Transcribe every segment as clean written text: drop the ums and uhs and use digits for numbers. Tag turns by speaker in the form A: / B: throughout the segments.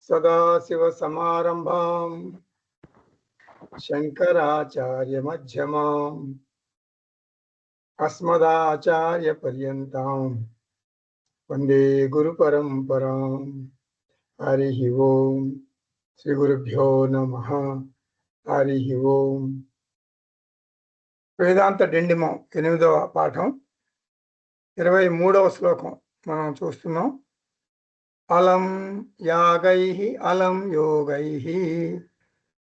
A: सदाशिवसमारम्भाम् शङ्कराचार्यमध्यमाम् अस्मदाचार्यपर्यन्ताम् वन्दे गुरुपरम्पराम्। हरिः ओम्। श्रीगुरुभ्यो नमः। हरिः ओम्। వేదాంత డిండిమం 8వ పాఠం 23వ శ్లోకం మనం చూస్తున్నాం. అలం యాగైః అలం యోగైః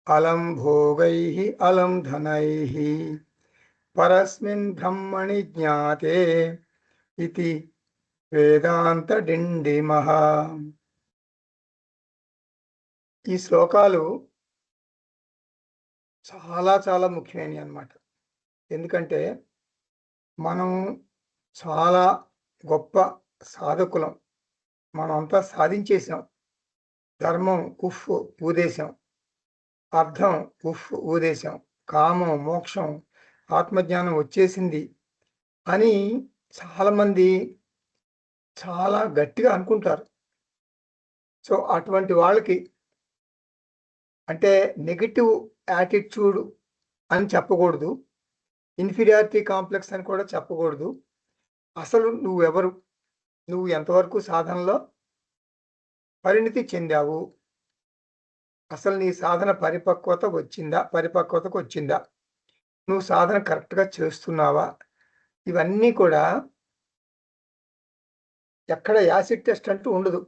A: అలం భోగైః అలం ధనైః పరస్మిన్ బ్రహ్మణి జ్ఞాతే ఇతి వేదాంత డిండిమః. ఈ శ్లోకాలు చాలా చాలా ముఖ్యమైనవి అన్నమాట. ఎందుకంటే మనం చాలా గొప్ప సాధకులం, మనమంతా సాధించేసాం. ధర్మం ఉఫ్ ఊదేశాం, అర్థం ఉఫ్ ఊదేశాం, కామం మోక్షం ఆత్మజ్ఞానం వచ్చేసింది అని చాలామంది చాలా గట్టిగా అనుకుంటారు. సో అటువంటి వాళ్ళకి అంటే నెగటివ్ యాటిట్యూడ్ అని చెప్పకూడదు, ఇన్ఫీరియారిటీ కాంప్లెక్స్ అని కూడా చెప్పకూడదు. అసలు నువ్వెవరు, నువ్వు ఎంతవరకు సాధనలో పరిణితి చెందావు, అసలు నీ సాధన పరిపక్వతకు వచ్చిందా, నువ్వు సాధన కరెక్ట్గా చేస్తున్నావా, ఇవన్నీ కూడా ఎక్కడ యాసిడ్ టెస్ట్ అంటూ ఉండదు.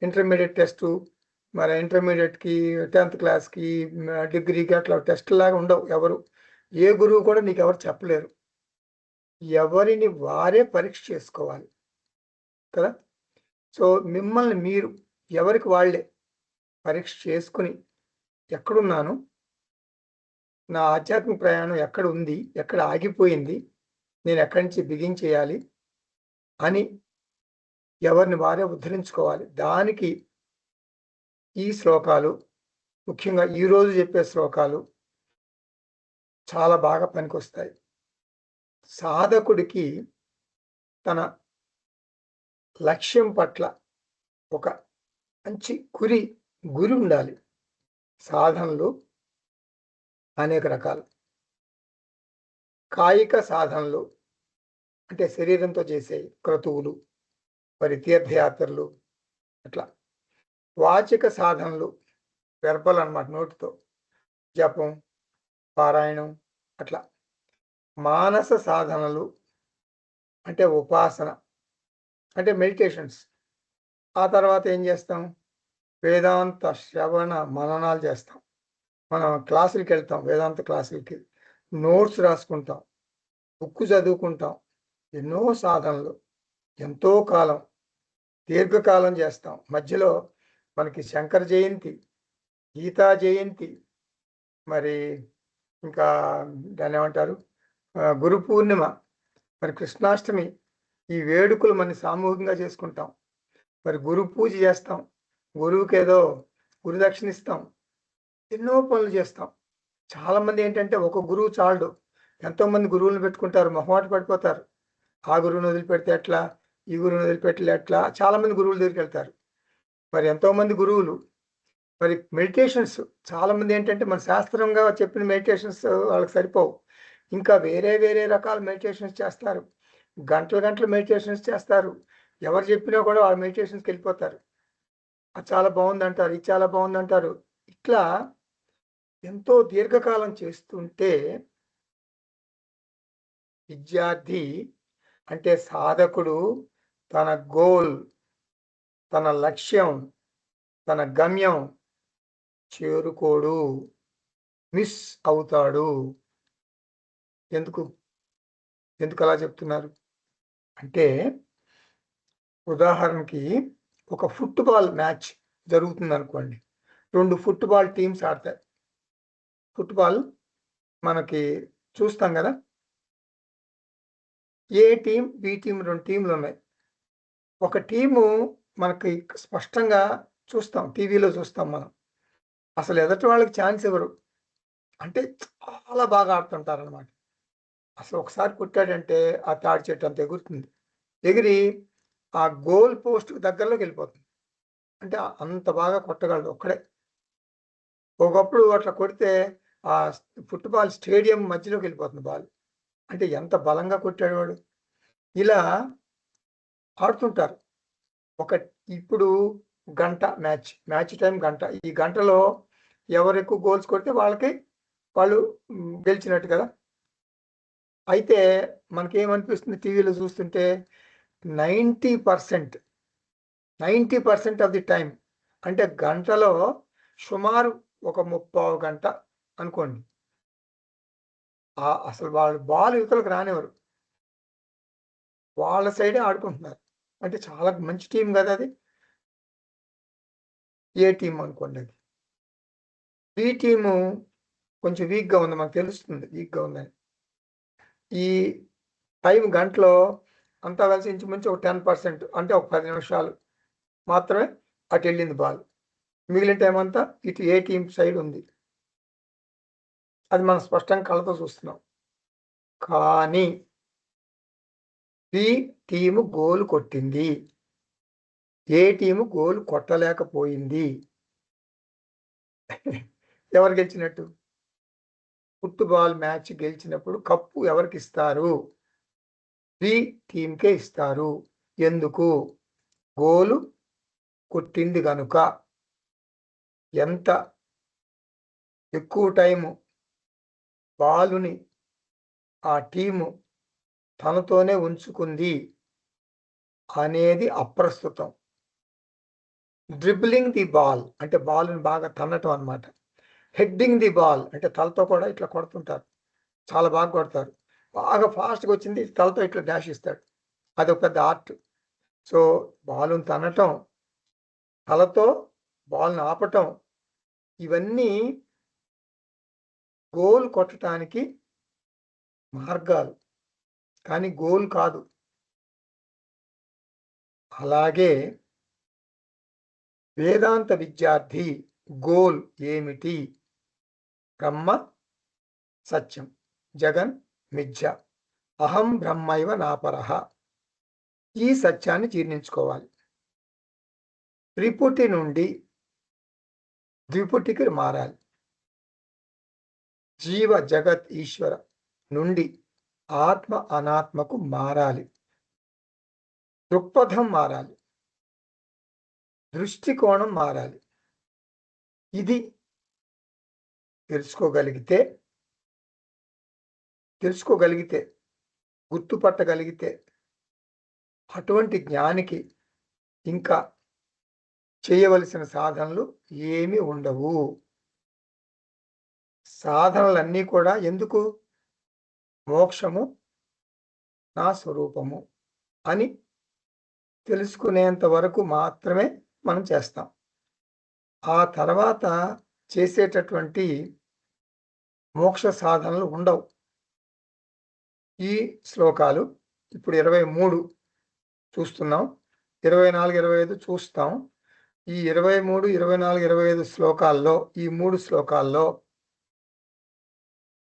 A: ఇంటర్మీడియట్ టెస్టు, మరి ఇంటర్మీడియట్కి 10th క్లాస్కి డిగ్రీకి అట్లా టెస్ట్ లాగా ఉండవు. ఎవరు ఏ గురువు కూడా నీకు ఎవరు చెప్పలేరు. ఎవరిని వారే పరీక్ష చేసుకోవాలి కదా. సో మిమ్మల్ని మీరు ఎవరికి వాళ్ళే పరీక్ష చేసుకుని ఎక్కడున్నాను, నా ఆధ్యాత్మిక ప్రయాణం ఎక్కడ ఉంది, ఎక్కడ ఆగిపోయింది, నేను ఎక్కడి నుంచి బిగించేయాలి అని ఎవరిని వారే ఉద్ధరించుకోవాలి. దానికి ఈ శ్లోకాలు, ముఖ్యంగా ఈరోజు చెప్పే శ్లోకాలు చాలా బాగా పనికొస్తాయి. సాధకుడికి తన లక్ష్యం పట్ల ఒక మంచి గురి ఉండాలి. సాధనలు అనేక రకాలు. కాయిక సాధనలు అంటే శరీరంతో చేసే క్రతువులు, మరి తీర్థయాత్రలు అట్లా. వాచిక సాధనలు వెర్బల్ అన్నమాట, నోటితో జపం, పారాయణం అట్లా. మానస సాధనలు అంటే ఉపాసన, అంటే మెడిటేషన్స్. ఆ తర్వాత ఏం చేస్తాం, వేదాంత శ్రవణ మననాలు చేస్తాం. మనం క్లాసులకి వెళ్తాం, వేదాంత క్లాసులకి నోట్స్ రాసుకుంటాం, బుక్ చదువుకుంటాం. ఎన్నో సాధనలు, ఎంతో కాలం, దీర్ఘకాలం చేస్తాం. మధ్యలో మనకి శంకర జయంతి, గీతా జయంతి, మరి ఇంకా దాన్ని ఏమంటారు, గురు పూర్ణిమ, మరి కృష్ణాష్టమి, ఈ వేడుకలు మనం సామూహికంగా చేసుకుంటాం. మరి గురు పూజ చేస్తాం, గురువుకి ఏదో గురుదక్షిణ ఇస్తాం, ఎన్నో పనులు చేస్తాం. చాలామంది ఏంటంటే ఒక గురువు చాలడు, ఎంతోమంది గురువులను పెట్టుకుంటారు, మొహమాట పడిపోతారు. ఆ గురువుని వదిలిపెడితే ఎట్లా, ఈ గురువుని వదిలిపెట్టలే ఎట్లా, చాలామంది గురువుల దగ్గరికి వెళ్తారు. మరి ఎంతోమంది గురువులు. మరి మెడిటేషన్స్, చాలామంది ఏంటంటే మన శాస్త్రంగా చెప్పిన మెడిటేషన్స్ వాళ్ళకి సరిపోవు, ఇంకా వేరే వేరే రకాల మెడిటేషన్స్ చేస్తారు. గంటలు మెడిటేషన్స్ చేస్తారు. ఎవరు చెప్పినా కూడా వాళ్ళ మెడిటేషన్స్కి వెళ్ళిపోతారు. అది చాలా బాగుందంటారు, ఇది చాలా బాగుందంటారు. ఇట్లా ఎంతో దీర్ఘకాలం చేస్తుంటే విద్యార్థి అంటే సాధకుడు తన గోల్, తన లక్ష్యం, తన గమ్యం చేరుకోడు, మిస్ అవుతాడు. ఎందుకు అలా చెప్తున్నారు అంటే, ఉదాహరణకి ఒక ఫుట్బాల్ మ్యాచ్ జరుగుతుంది అనుకోండి. 2 ఫుట్బాల్ టీమ్స్ ఆడతాయి. ఫుట్బాల్ మనకి చూస్తాం కదా, ఏ టీం బి టీం 2 టీంలు ఉన్నాయి. ఒక టీము మనకి స్పష్టంగా చూస్తాం, టీవీలో చూస్తాం మనం. అసలు ఎదుటి వాళ్ళకి ఛాన్స్ ఇవ్వరు, అంటే చాలా బాగా ఆడుతుంటారు అనమాట. అసలు ఒకసారి కొట్టాడంటే ఆ తాడి చెట్టు అంత ఎగురుతుంది, ఎగిరి ఆ గోల్ పోస్ట్ దగ్గరలోకి వెళ్ళిపోతుంది. అంటే అంత బాగా కొట్టగలడు ఒక్కడే. ఒకప్పుడు అట్లా కొడితే ఆ ఫుట్బాల్ స్టేడియం మధ్యలోకి వెళ్ళిపోతుంది బాల్. అంటే ఎంత బలంగా కొట్టాడు వాడు. ఇలా ఆడుతుంటారు. ఒక ఇప్పుడు గంట మ్యాచ్. మ్యాచ్ టైం గంట. ఈ గంటలో ఎవరు ఎక్కువ గోల్స్ కొడితే వాళ్ళు గెలిచినట్టు కదా! అయితే మనకేమనిపిస్తుంది టీవీలో చూస్తుంటే 90% 90% ఆఫ్ ది టైమ్ అంటే గంటలో సుమారు ఒక ముప్పావు గంట అనుకోండి. అసలు వాళ్ళు బాల్ ఇవతలకు రానివ్వరు. వాళ్ళ సైడే ఆడుకుంటున్నారు. అంటే చాలా మంచి టీమ్ కదా అది. ఏ టీమ్ అనుకోండి అది. బి టీము కొంచెం వీక్‌గా ఉంది. మనకు తెలుస్తుంది వీక్‌గా ఉందని. ఈ టైం గంటలో అంతా కలిసి ఇంచుమించు ఒక 10% అంటే ఒక 10 నిమిషాలు మాత్రమే అటెళ్ళింది బాల్. మిగిలిన టైం అంతా ఇటు ఏ టీమ్ సైడ్ ఉంది. అది మనం స్పష్టంగా కళ్ళతో చూస్తున్నాం. కానీ బి టీము గోల్ కొట్టింది. ఏ టీము గోల్ కొట్టలేకపోయింది. ఎవరు గెలిచినట్టు? ఫుట్బాల్ మ్యాచ్ గెలిచినప్పుడు కప్పు ఎవరికిస్తారు? బి టీమ్‌కే ఇస్తారు. ఎందుకు? గోలు కొట్టింది గనుక. ఎంత ఎక్కువ టైము బాలుని ఆ టీము తనతోనే ఉంచుకుంది అనేది అప్రస్తుతం. డ్రిబ్లింగ్ ది బాల్ అంటే బాలుని బాగా తన్నటం అన్నమాట. హెడ్డింగ్ ది బాల్ అంటే తలతో కూడా ఇట్లా కొడుతుంటారు. చాలా బాగా కొడతారు. బాగా ఫాస్ట్‌గా వచ్చింది తలతో ఇట్లా డాష్ ఇస్తాడు. అదొక పెద్ద ఆర్ట్. సో, బాలుని తన్నటం, తలతో బాల్‌ని ఆపటం ఇవన్నీ గోల్ కొట్టటానికి మార్గాలు. కానీ గోల్ కాదు. అలాగే వేదాంత విద్యార్థి గోల్ ఏమిటి? బ్రహ్మ సత్యం, జగన్ మిథ్య, అహం బ్రహ్మైవ నాపరః. ఈ సత్యాన్ని జీర్ణించుకోవాలి. త్రిపుటి నుండి ద్విపుటికి మారాలి. జీవ జగత్ ఈశ్వర నుండి ఆత్మ అనాత్మకు మారాలి. దృక్పథం మారాలి. దృష్టికోణం మారాలి. ఇది తెలుసుకోగలిగితే గుర్తుపట్టగలిగితే అటువంటి జ్ఞానికి ఇంకా చేయవలసిన సాధనలు ఏమీ ఉండవు. సాధనలన్నీ కూడా ఎందుకు? మోక్షము నా స్వరూపము అని తెలుసుకునేంత వరకు మాత్రమే మనం చేస్తాం. ఆ తర్వాత చేసేటటువంటి మోక్ష సాధనలు ఉండవు. ఈ శ్లోకాలు ఇప్పుడు 23 చూస్తున్నాం. 24, 25 చూస్తాం. ఈ 23, 24, 25 శ్లోకాల్లో ఈ 3 శ్లోకాల్లో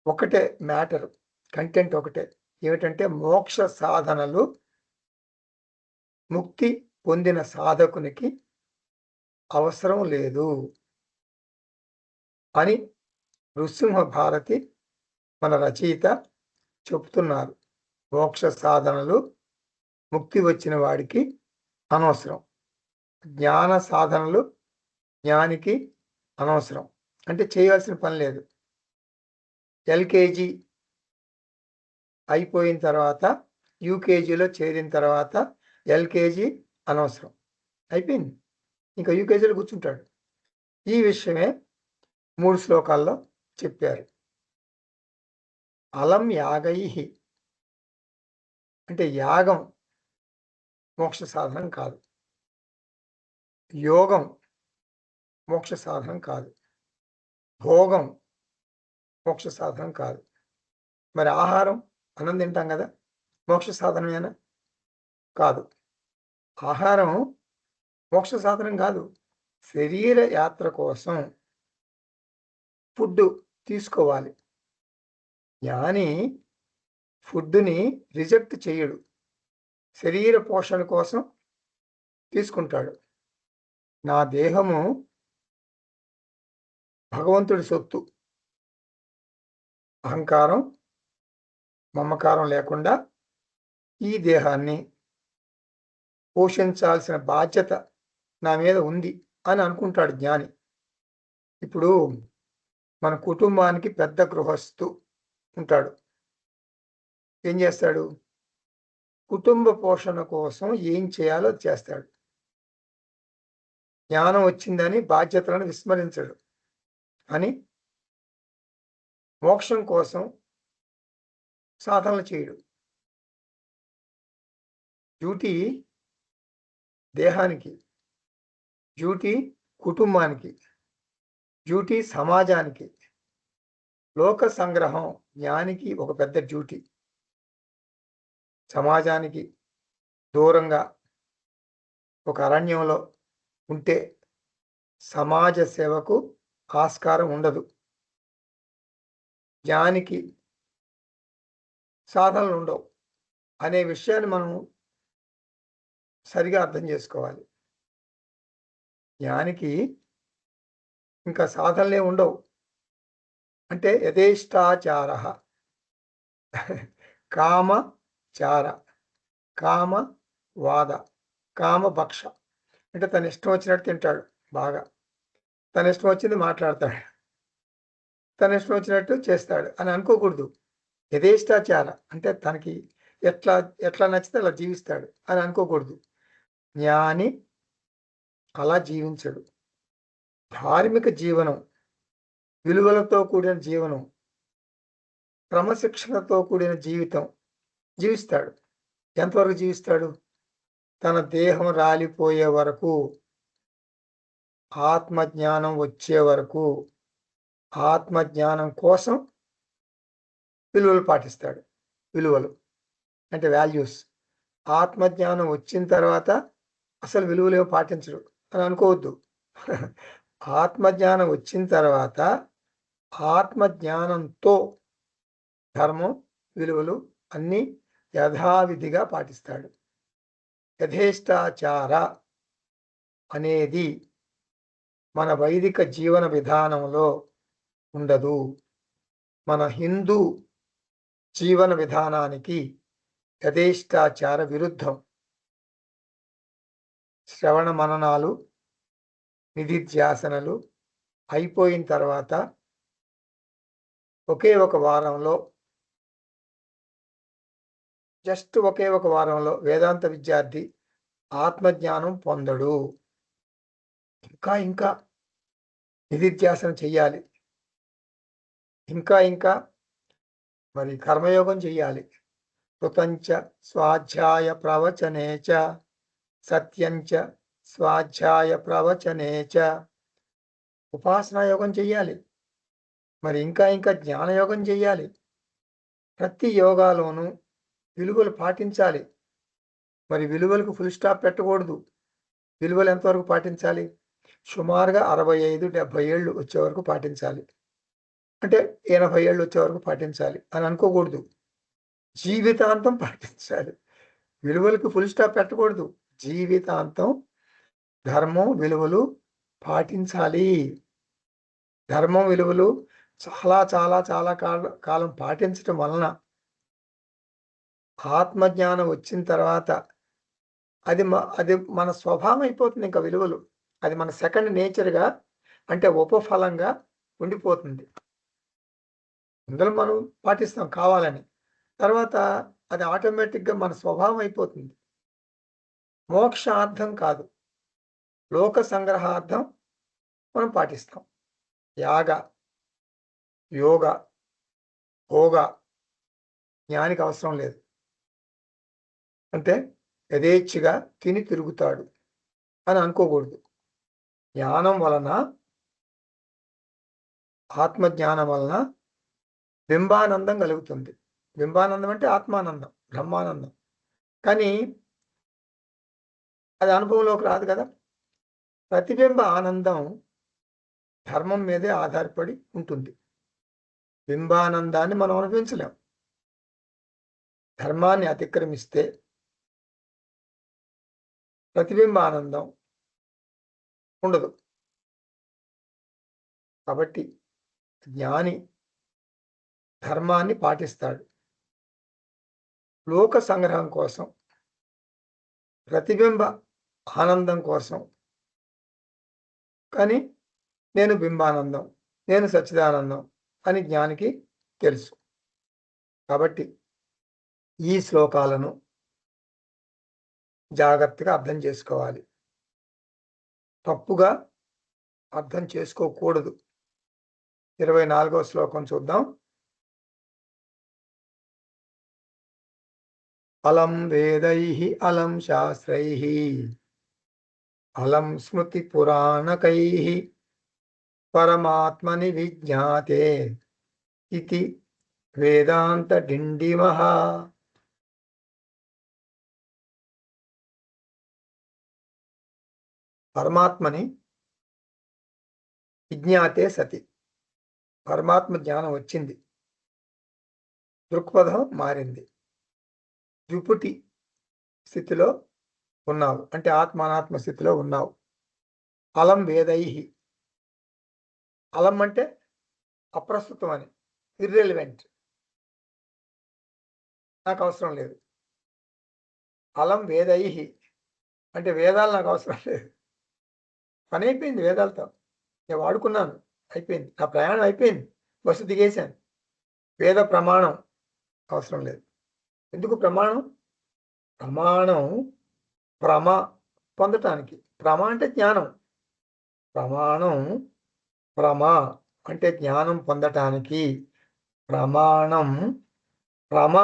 A: ఒకటే మ్యాటర్, కంటెంట్ ఒకటే. ఏమిటంటే మోక్ష సాధనలు ముక్తి పొందిన సాధకునికి అవసరం లేదు అని నృసింహ భారతి మన రచయిత చెప్తున్నారు. మోక్ష సాధనలు ముక్తి వచ్చిన వాడికి అనవసరం. జ్ఞాన సాధనలు జ్ఞానికి అనవసరం. అంటే చేయాల్సిన పని లేదు. ఎల్‌కేజీ అయిపోయిన తర్వాత యూకేజీలో చేరిన తర్వాత ఎల్‌కేజీ అనవసరం. అయిపోయింది. ఇంకా యూకేజీలో కూర్చుంటాడు. ఈ విషయమే 3 శ్లోకాల్లో చెప్పారు. అలం యాగైః అంటే యాగం మోక్ష సాధనం కాదు. యోగం మోక్ష సాధనం కాదు. భోగం మోక్ష సాధనం కాదు. మరి ఆహారం అన్నం తింటాం కదా! మోక్ష సాధనమేనా? కాదు. ఆహారం మోక్ష సాధనం కాదు. శరీర యాత్ర కోసం ఫుడ్డు తీసుకోవాలి. జ్ఞాని ఫుడ్డుని రిజెక్ట్ చెయ్యడు. శరీర పోషణ కోసం తీసుకుంటాడు. నా దేహము భగవంతుడి సొత్తు. అహంకారం, మమకారం లేకుండా ఈ దేహాన్ని పోషించాల్సిన బాధ్యత నా మీద ఉంది అని అనుకుంటాడు జ్ఞాని. ఇప్పుడు మన కుటుంబానికి పెద్ద గృహస్థు ఉంటాడు. ఏం చేస్తాడు? కుటుంబ పోషణ కోసం ఏం చేయాలో చేస్తాడు. జ్ఞానం వచ్చిందని బాధ్యతలను విస్మరించడు. అని మోక్షం కోసం సాధనలు చేయడు. డ్యూటీ దేహానికి, డ్యూటీ కుటుంబానికి, డ్యూటీ సమాజానికి. లోక సంగ్రహం జ్ఞానికి ఒక పెద్ద డ్యూటీ. సమాజానికి దూరంగా ఒక అరణ్యంలో ఉంటే సమాజ సేవకు ఆస్కారం ఉండదు. జ్ఞానికి సాధనలు ఉండవు అనే విషయాన్ని మనం సరిగా అర్థం చేసుకోవాలి. జ్ఞానికి ఇంకా సాధనలే ఉండవు. అంటే యథేష్టాచార, కామచార, కామవాద, కామభక్ష. అంటే తన ఇష్టం వచ్చినట్టు తింటాడు బాగా, తన ఇష్టం వచ్చింది మాట్లాడతాడు, తన ఇష్టం వచ్చినట్టు చేస్తాడు అని అనుకోకూడదు. యథేష్టాచార అంటే తనకి ఎట్లా ఎట్లా నచ్చితే అలా జీవిస్తాడు అని అనుకోకూడదు. జ్ఞాని అలా జీవించడు. ధార్మిక జీవనం, విలువలతో కూడిన జీవనం, క్రమశిక్షణతో కూడిన జీవితం జీవిస్తాడు. ఎంతవరకు జీవిస్తాడు? తన దేహం రాలిపోయే వరకు, ఆత్మజ్ఞానం వచ్చే వరకు. ఆత్మజ్ఞానం కోసం విలువలు పాటిస్తాడు. విలువలు అంటే వాల్యూస్. ఆత్మజ్ఞానం వచ్చిన తర్వాత అసలు విలువలు పాటించడు అని అనుకోవద్దు. ఆత్మజ్ఞానం వచ్చిన తర్వాత ఆత్మజ్ఞానంతో ధర్మం, విలువలు అన్నీ యథావిధిగా పాటిస్తాడు. యథేష్టాచార అనేది మన వైదిక జీవన విధానంలో ఉండదు. మన హిందూ జీవన విధానానికి యథేష్టాచార విరుద్ధం. శ్రవణ మననాలు, నిధిధ్యాసనలు అయిపోయిన తర్వాత ఒకే ఒక వారంలో, ఒకే ఒక వారంలో వేదాంత విద్యార్థి ఆత్మజ్ఞానం పొందడు. ఇంకా ఇంకా నిధిధ్యాసనం చెయ్యాలి. ఇంకా మరి కర్మయోగం చెయ్యాలి. కృతంచ స్వాధ్యాయ ప్రవచనేచ, సత్యంచ స్వాధ్యాయ ప్రవచనేచ. ఉపాసనా యోగం చెయ్యాలి. మరి ఇంకా జ్ఞానయోగం చెయ్యాలి. ప్రతి యోగాలోనూ విలువలు పాటించాలి. మరి విలువలకు ఫుల్ స్టాప్ పెట్టకూడదు. విలువలు ఎంతవరకు పాటించాలి? సుమారుగా 65-70 ఏళ్ళు వచ్చే వరకు పాటించాలి. అంటే 80 ఏళ్ళు వచ్చే వరకు పాటించాలి అని అనుకోకూడదు. జీవితాంతం పాటించాలి. విలువలకు ఫుల్ స్టాప్ పెట్టకూడదు. జీవితాంతం ధర్మం, విలువలు పాటించాలి. ధర్మం, విలువలు చాలా కాలం పాటించటం వలన ఆత్మజ్ఞానం వచ్చిన తర్వాత అది మన స్వభావం అయిపోతుంది. ఇంకా విలువలు అది మన సెకండ్ నేచర్గా, అంటే ఉపఫలంగా ఉండిపోతుంది. అందులో మనం పాటిస్తాం కావాలని, తర్వాత అది ఆటోమేటిక్గా మన స్వభావం అయిపోతుంది. మోక్షార్థం కాదు, లోక సంగ్రహార్థం మనం పాటిస్తాం. యాగ, యోగ, భోగ జ్ఞానికి అవసరం లేదు. అంటే యథేచ్ఛగా తిని తిరుగుతాడు అని అనుకోకూడదు. జ్ఞానం వలన, ఆత్మజ్ఞానం వలన బింబానందం కలుగుతుంది. బింబానందం అంటే ఆత్మానందం, బ్రహ్మానందం. కానీ అది అనుభవంలోకి రాదు కదా. ప్రతిబింబ ఆనందం ధర్మం మీదే ఆధారపడి ఉంటుంది. బింబానందాన్ని మనం అనుభవించలేం. ధర్మాన్ని అతిక్రమిస్తే ప్రతిబింబానందం ఉండదు. కాబట్టి జ్ఞాని ధర్మాన్ని పాటిస్తాడు. లోక సంగ్రహం కోసం, ప్రతిబింబ ఆనందం కోసం. కానీ నేను బింబానందం, నేను సచ్చిదానందం అని జ్ఞానికి తెలుసు. కాబట్టి ఈ శ్లోకాలను జాగ్రత్తగా అర్థం చేసుకోవాలి. తప్పుగా అర్థం చేసుకోకూడదు. 24వ శ్లోకం చూద్దాం. అలం వేదైః అలం శాస్త్రైః అలం స్మృతి పురాణకైః పరమాత్మని విజ్ఞాతే ఇతి వేదాంత డిండిమః. పరమాత్మని విజ్ఞాతే సతి, పరమాత్మ జ్ఞానం వచ్చింది, దృక్పథం మారింది, ద్విపుటి స్థితిలో ఉన్నావు, అంటే ఆత్మానాత్మ స్థితిలో ఉన్నావు. అలం వేదైః, అలం అంటే అప్రస్తుతం అని, ఇర్రెలివెంట్, నాకు అవసరం లేదు. అలం వేదైః అంటే వేదాలు నాకు అవసరం లేదు, పని అయిపోయింది వేదాలతో, నేను వాడుకున్నాను, అయిపోయింది, నా ప్రయాణం అయిపోయింది, బస్సు దిగేశాను. వేద ప్రమాణం అవసరం లేదు. ఎందుకు ప్రమాణం? ప్రమాణం పొందటానికి. ప్రమ అంటే జ్ఞానం, ప్రమాణం అంటే జ్ఞానం పొందటానికి. ప్రమాణం ప్రమ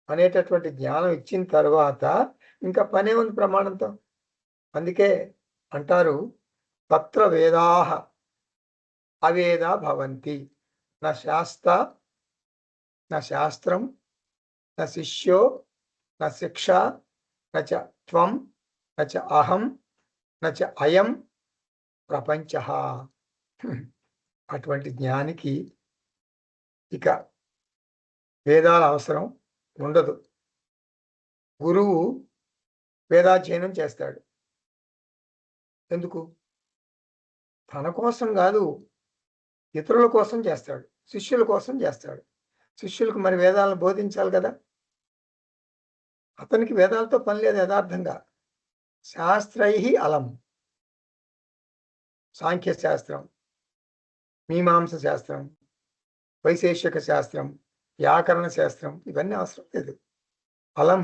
A: అనేటటువంటి జ్ఞానం ఇచ్చిన తర్వాత ఇంకా పనే ఉంది ప్రమాణంతో. అందుకే అంటారు, తత్ర వేదాః అవేదా భవంతి, నా శాస్త్రం నా శిష్యో నా శిక్ష నచ త్వం నచ అహం నచ అయం ప్రపంచః. అటువంటి జ్ఞానికి ఇక వేదాల అవసరం ఉండదు. గురువు వేదాధ్యయనం చేస్తాడు. ఎందుకు? తన కోసం కాదు, ఇతరుల కోసం చేస్తాడు, శిష్యుల కోసం చేస్తాడు. శిష్యులకు మరి వేదాలను బోధించాలి కదా. అతనికి వేదాలతో పని లేదు యథార్థంగా. శాస్త్రైః అలం, సాంఖ్య శాస్త్రం, మీమాంస శాస్త్రం, వైశేషిక శాస్త్రం, వ్యాకరణ శాస్త్రం, ఇవన్నీ అవసరం లేదు. అలం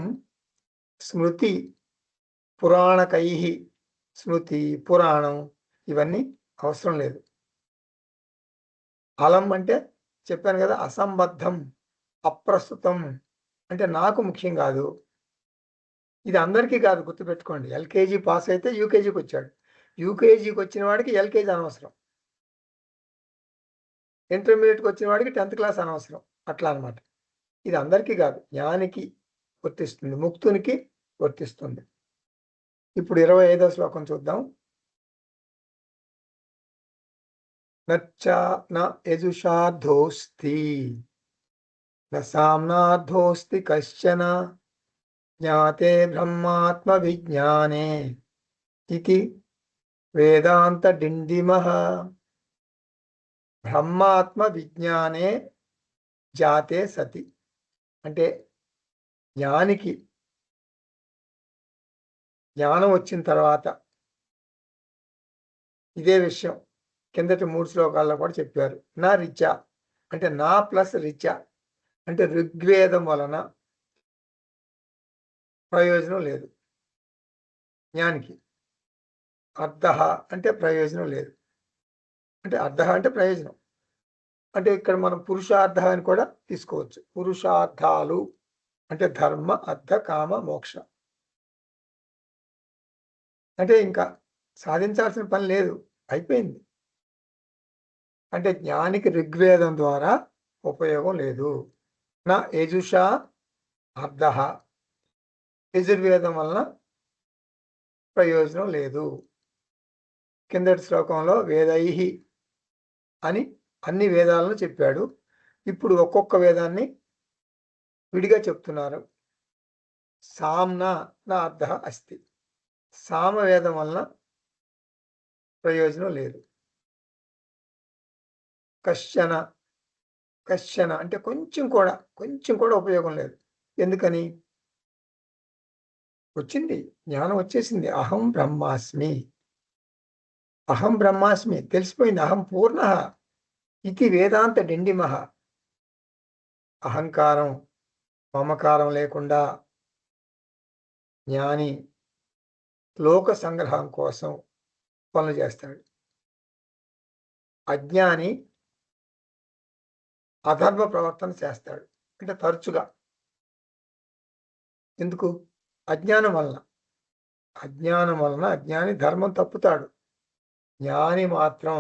A: స్మృతి పురాణకైః, స్మృతి పురాణం ఇవన్నీ అవసరం లేదు. అలం అంటే చెప్పాను కదా, అసంబద్ధం, అప్రస్తుతం, అంటే నాకు ముఖ్యం కాదు. ఇది అందరికీ కాదు, గుర్తుపెట్టుకోండి. ఎల్కేజీ పాస్ అయితే యూకేజీకి వచ్చాడు, యూకేజీకి వచ్చిన వాడికి ఎల్కేజీ అనవసరం, ఇంటర్మీడియట్కి వచ్చిన వాడికి 10th క్లాస్ అనవసరం. అట్లా అనమాట. ఇది అందరికీ కాదు, జ్ఞానికి వర్తిస్తుంది, ముక్తునికి వర్తిస్తుంది. ఇప్పుడు 25వ శ్లోకం చూద్దాం. న యజుషార్థోస్తి న సామ్నార్థోస్తి కశ్చన జ్ఞాతే బ్రహ్మాత్మ విజ్ఞానే ఇతి వేదాంత డిండిమః. బ్రహ్మాత్మ విజ్ఞానే జాతే సతి, అంటే జ్ఞానికి జ్ఞానం వచ్చిన తర్వాత ఇదే విషయం కిందటి 3 శ్లోకాల్లో కూడా చెప్పారు. నా రిచ అంటే నా ప్లస్ రిచ అంటే ఋగ్వేదం వలన ప్రయోజనం లేదు జ్ఞానికి. అర్థః అంటే ప్రయోజనం లేదు, అంటే అర్థః అంటే ప్రయోజనం, అంటే ఇక్కడ మనం పురుషార్థ అని కూడా తీసుకోవచ్చు. పురుషార్థాలు అంటే ధర్మ అర్థ కామ మోక్ష, అంటే ఇంకా సాధించాల్సిన పని లేదు, అయిపోయింది. అంటే జ్ఞానికి ఋగ్వేదం ద్వారా ఉపయోగం లేదు. నా యజుషా అర్థః, యజుర్వేదం వలన ప్రయోజనం లేదు. కిందటి శ్లోకంలో వేదైః అని అన్ని వేదాలను చెప్పాడు. ఇప్పుడు ఒక్కొక్క వేదాన్ని విడిగా చెప్తున్నారు. సామ్నా నా అర్థ అస్తి, సామవేదం వలన ప్రయోజనం లేదు. కశ్చన, కశ్చన అంటే కొంచెం కూడా ఉపయోగం లేదు. ఎందుకని? వచ్చింది. జ్ఞానం వచ్చేసింది. అహం బ్రహ్మాస్మి తెలిసిపోయింది. అహం పూర్ణః ఇతి వేదాంత డిండిమః. అహంకారం, మమకారం లేకుండా జ్ఞాని లోక సంగ్రహం కోసం పనులు చేస్తాడు. అజ్ఞాని అధర్మ ప్రవర్తన చేస్తాడు. అంటే తరచుగా. ఎందుకు? అజ్ఞానం వలన. అజ్ఞానం వలన అజ్ఞాని ధర్మం తప్పుతాడు. జ్ఞాని మాత్రం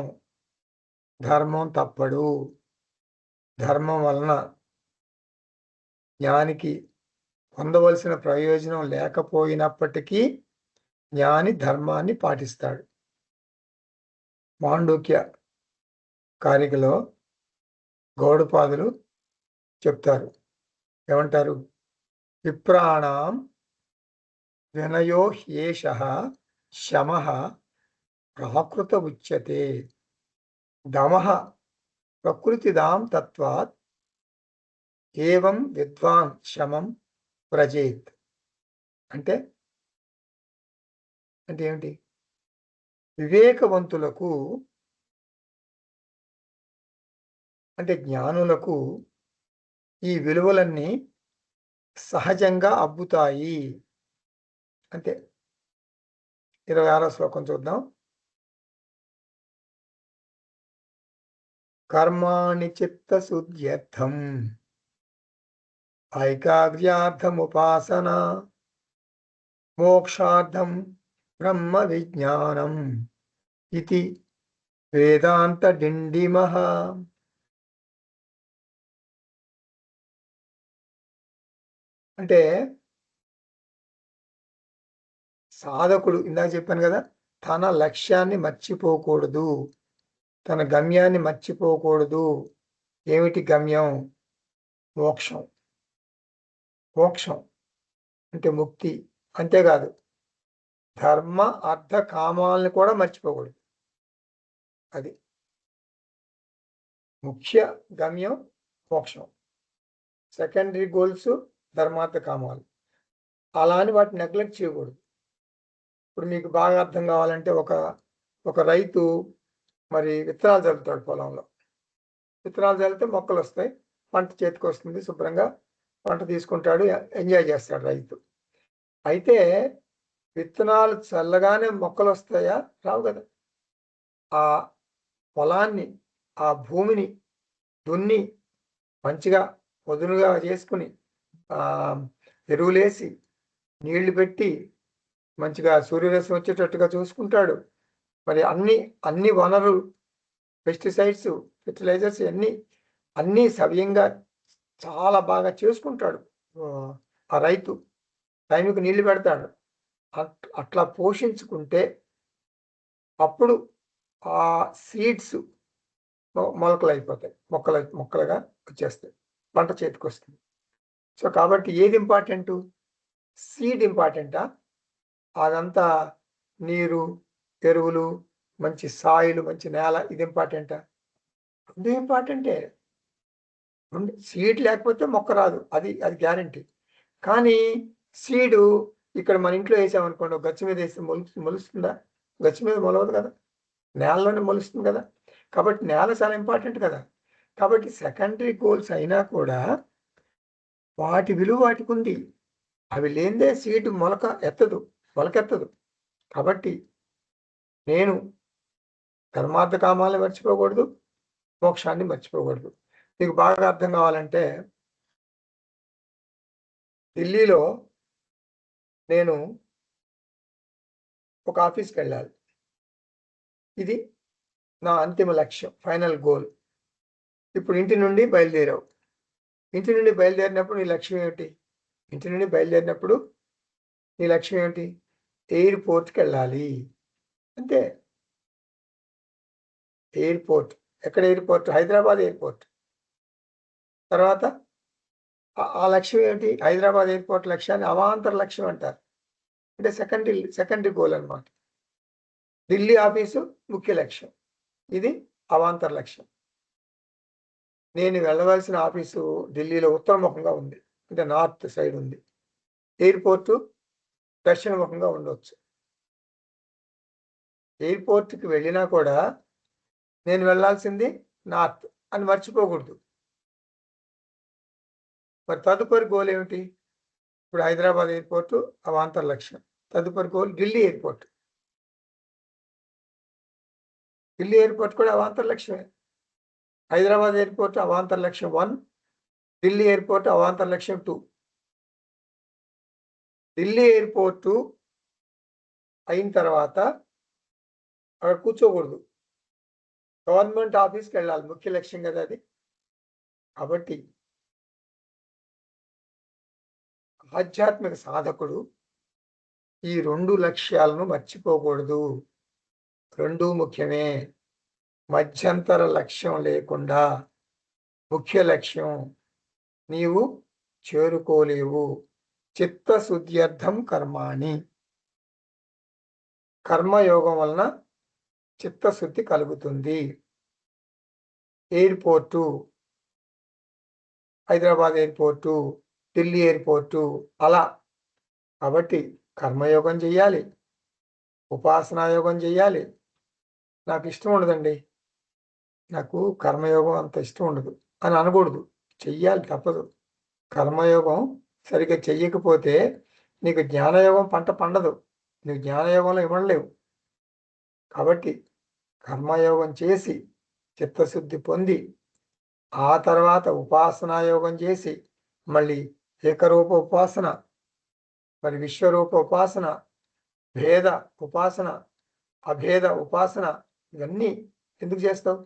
A: ధర్మం తప్పడు. ధర్మం వలన జ్ఞానికి పొందవలసిన ప్రయోజనం లేకపోయినప్పటికీ జ్ఞాని ధర్మాన్ని పాటిస్తాడు. మాండూక్య కారికలో గౌడపాదులు చెప్తారు. ఏమంటారు? విప్రాణాం వినయో హ్యేషః శమః ప్రాకృత ఉచ్యతే దమః ప్రకృతిదాం తత్వాత్ ఏవం విద్వాన్ శమం వ్రజేత్. అంటే ఏమిటి? వివేకవంతులకు అంటే జ్ఞానులకు ఈ విలువలన్నీ సహజంగా అబ్బుతాయి. అంతే. 26వ శ్లోకం చూద్దాం. కర్మాణి చిత్తశుద్ధ్యర్థం ఐకాగ్ర్యార్థముపాసన మోక్షార్థం బ్రహ్మ విజ్ఞానం ఇది వేదాంత డిండిమః. అంటే సాధకుడు ఇందాక చెప్పాను కదా, తన లక్ష్యాన్ని మర్చిపోకూడదు, తన గమ్యాన్ని మర్చిపోకూడదు. ఏమిటి గమ్యం? మోక్షం. మోక్షం అంటే ముక్తి. అంతేకాదు ధర్మ అర్థ కామాలను కూడా మర్చిపోకూడదు. అది ముఖ్య గమ్యం మోక్షం. సెకండరీ గోల్స్ ధర్మార్థ కామాలు. అలా అని వాటిని నెగ్లెక్ట్ చేయకూడదు. ఇప్పుడు మీకు బాగా అర్థం కావాలంటే ఒక రైతు మరి విత్తనాలు చల్లుతాడు పొలంలో. విత్తనాలు చల్లితే మొక్కలు వస్తాయి, పంట చేతికి వస్తుంది, శుభ్రంగా పంట తీసుకుంటాడు, ఎంజాయ్ చేస్తాడు రైతు. అయితే విత్తనాలు చల్లగానే మొక్కలు వస్తాయా? రావు కదా. ఆ పొలాన్ని, ఆ భూమిని దున్ని మంచిగా పొదునుగా చేసుకుని ఎరువులేసి నీళ్లు పెట్టి మంచిగా సూర్యరశ్మి వచ్చేటట్టుగా చూసుకుంటాడు. మరి అన్ని వనరులు, పెస్టిసైడ్స్, ఫెర్టిలైజర్స్ అన్నీ సవ్యంగా చాలా బాగా చేసుకుంటాడు ఆ రైతు. టైంకి నీళ్లు పెడతాడు. అట్లా పోషించుకుంటే అప్పుడు ఆ సీడ్స్ మొలకలు అయిపోతాయి, మొక్కలుగా వచ్చేస్తాయి, పంట చేతికి వస్తుంది. సో కాబట్టి ఏది ఇంపార్టెంటు? సీడ్ ఇంపార్టెంటా? అదంతా నీరు, ఎరువులు, మంచి సాయిలు, మంచి నేల ఇది ఇంపార్టెంటా? రెండు ఇంపార్టెంటే. సీడ్ లేకపోతే మొక్క రాదు, అది గ్యారంటీ. కానీ సీడు ఇక్కడ మన ఇంట్లో వేసామనుకోండి, గచ్చు మీద వేస్తే మొలుస్తుందా? గచ్చు మీద మొలవదు కదా, నేలలోనే మొలుస్తుంది కదా. కాబట్టి నేల చాలా ఇంపార్టెంట్ కదా. కాబట్టి సెకండరీ గోల్స్ అయినా కూడా వాటి విలువ వాటికి ఉంది. అవి లేనిదే సీడ్ మొలకెత్తదు. కాబట్టి నేను ధర్మార్థ కామాలను మర్చిపోకూడదు, మోక్షాన్ని మర్చిపోకూడదు. మీకు బాగా అర్థం కావాలంటే ఢిల్లీలో నేను ఒక ఆఫీస్కి వెళ్ళాలి. ఇది నా అంతిమ లక్ష్యం, ఫైనల్ గోల్. ఇప్పుడు ఇంటి నుండి బయలుదేరావు. ఇంటి నుండి బయలుదేరినప్పుడు నీ లక్ష్యం ఏమిటి? ఇంటి నుండి బయలుదేరినప్పుడు నీ లక్ష్యం ఏమిటి? ఎయిర్పోర్ట్కి వెళ్ళాలి. అంతే. ఎయిర్పోర్ట్. ఎక్కడ ఎయిర్పోర్ట్? హైదరాబాద్ ఎయిర్పోర్ట్. తర్వాత ఆ లక్ష్యం ఏమిటి? హైదరాబాద్ ఎయిర్పోర్ట్ లక్ష్యాన్ని అవాంతర లక్ష్యం అంటారు. అంటే సెకండరీ గోల్ అన్నమాట. ఢిల్లీ ఆఫీసు ముఖ్య లక్ష్యం, ఇది అవాంతర లక్ష్యం. నేను వెళ్ళవలసిన ఆఫీసు ఢిల్లీలో ఉత్తరముఖంగా ఉంది, అంటే నార్త్ సైడ్ ఉంది. ఎయిర్పోర్టు దక్షిణముఖంగా ఉండవచ్చు. ఎయిర్పోర్ట్కి వెళ్ళినా కూడా నేను వెళ్ళాల్సింది నార్త్ అని మర్చిపోకూడదు. మరి తదుపరి గోల్ ఏమిటి? ఇప్పుడు హైదరాబాద్ ఎయిర్పోర్టు అవాంతర లక్ష్యం. తదుపరి goal Delhi airport. Delhi airport కూడా అవాంతర లక్ష్యమే. హైదరాబాద్ ఎయిర్పోర్ట్ అవాంతర లక్ష్యం 1, ఢిల్లీ ఎయిర్పోర్ట్ అవాంతర లక్ష్యం 2. ఢిల్లీ ఎయిర్పోర్టు అయిన తర్వాత అక్కడ కూర్చోకూడదు, గవర్నమెంట్ ఆఫీస్కి వెళ్ళాలి, ముఖ్య లక్ష్యం కదా అది. కాబట్టి ఆధ్యాత్మిక సాధకుడు ఈ 2 లక్ష్యాలను మర్చిపోకూడదు. 2 ముఖ్యమే. మధ్యంతర లక్ష్యం లేకుండా ముఖ్య లక్ష్యం నీవు చేరుకోలేవు. చిత్తశుద్ధ్యర్థం కర్మాణి. కర్మయోగం వలన చిత్తశుద్ధి కలుగుతుంది. Airport, Hyderabad airport, Delhi airport అలా. కాబట్టి కర్మయోగం చెయ్యాలి, ఉపాసనాయోగం చెయ్యాలి. నాకు ఇష్టం ఉండదండి, నాకు కర్మయోగం అంత ఇష్టం ఉండదు అని అనకూడదు. చెయ్యాలి, తప్పదు. కర్మయోగం సరిగ్గా చెయ్యకపోతే నీకు జ్ఞానయోగం పంట పండదు, నువ్వు జ్ఞానయోగంలో ఇవ్వలేవు. కాబట్టి కర్మయోగం చేసి చిత్తశుద్ధి పొంది ఆ తర్వాత ఉపాసనాయోగం చేసి మళ్ళీ ఏకరూప ఉపాసన, మరి విశ్వరూప ఉపాసన, భేద ఉపాసన, అభేద ఉపాసన, ఇవన్నీ ఎందుకు చేస్తావు?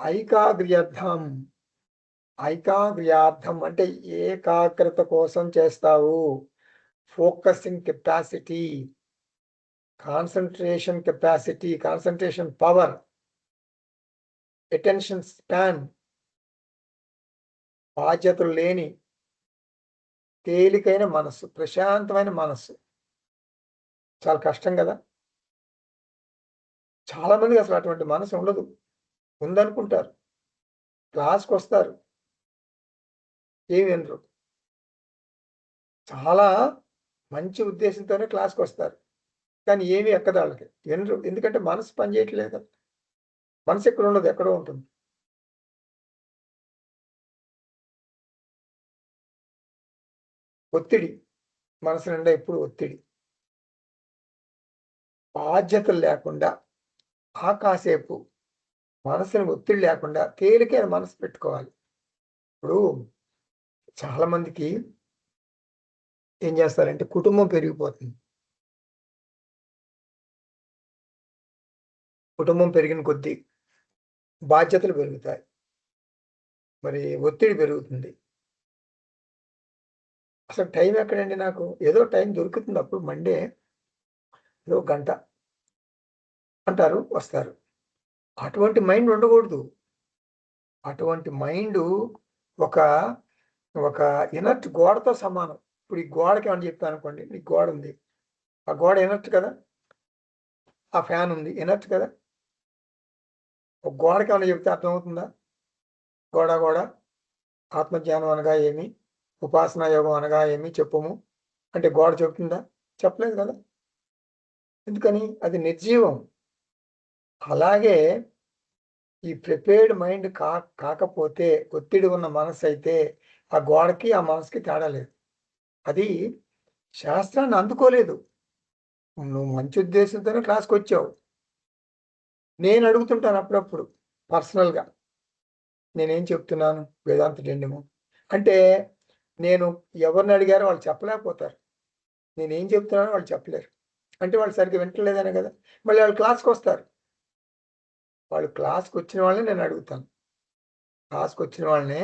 A: ఐకాగ్ర్యార్థం. ఐకాగ్ర్యార్థం అంటే ఏకాగ్రత కోసం చేస్తావు. Focusing capacity, concentration capacity, concentration power, attention span, బాధ్యతలు లేని తేలికైన మనస్సు, ప్రశాంతమైన మనస్సు. చాలా కష్టం కదా. చాలా మందికి అసలు అటువంటి మనసు ఉండదు, ఉందనుకుంటారు. క్లాస్కి వస్తారు, ఏమి వినరు. చాలా మంచి ఉద్దేశంతోనే క్లాస్కి వస్తారు, కానీ ఏమీ ఎక్కదు వాళ్ళకి, వినరు. ఎందుకంటే మనసు పని చేయట్లేదు కదా. మనసు ఎక్కడ ఉండదు, ఎక్కడో ఉంటుంది. ఒత్తిడి, మనసు నిండా ఎప్పుడు ఒత్తిడి. బాధ్యతలు లేకుండా కాసేపు మనసుని ఒత్తిడి లేకుండా తేలికైన మనసు పెట్టుకోవాలి. ఇప్పుడు చాలా మందికి ఏం చేస్తారంటే కుటుంబం పెరిగిపోతుంది. కుటుంబం పెరిగిన కొద్దీ బాధ్యతలు పెరుగుతాయి, మరి ఒత్తిడి పెరుగుతుంది. అసలు టైం ఎక్కడండి? నాకు ఏదో టైం దొరుకుతుంది అప్పుడు మండే, ఏదో గంట అంటారు, వస్తారు. అటువంటి మైండ్ ఉండకూడదు. అటువంటి మైండు ఒక ఒక ఇనర్ట్ గోడతో సమానం. ఇప్పుడు ఈ గోడకి ఏమని చెప్తాను అనుకోండి, ఈ గోడ ఉంది, ఆ గోడ ఇనర్ట్ కదా. ఆ ఫ్యాన్ ఉంది, ఇనర్ట్ కదా. ఒక గోడకి ఏమన్నా చెప్తే అర్థమవుతుందా? గోడ ఆత్మజ్ఞానం అనగా ఏమి, ఉపాసనా యోగం అనగా ఏమి చెప్పుము అంటే గోడ చెప్తుందా? చెప్పలేదు కదా. ఎందుకని? అది నిర్జీవం. అలాగే ఈ ప్రిపేర్డ్ మైండ్ కాకపోతే, ఒత్తిడి ఉన్న మనసు అయితే ఆ గోడకి ఆ మనసుకి తేడా లేదు. అది శాస్త్రాన్ని అందుకోలేదు. నువ్వు మంచి ఉద్దేశంతోనే క్లాస్కి వచ్చావు. నేను అడుగుతుంటాను అప్పుడప్పుడు పర్సనల్గా, నేనేం చెప్తున్నాను వేదాంత డెండము అంటే, నేను ఎవరిని అడిగారో వాళ్ళు చెప్పలేకపోతారు, నేనేం చెప్తున్నానో వాళ్ళు చెప్పలేరు. అంటే వాళ్ళు సరిగ్గా వింటలేదనే కదా. మళ్ళీ వాళ్ళు క్లాస్కి వస్తారు, వాళ్ళు క్లాస్కి వచ్చిన వాళ్ళని నేను అడుగుతాను. క్లాస్కి వచ్చిన వాళ్ళని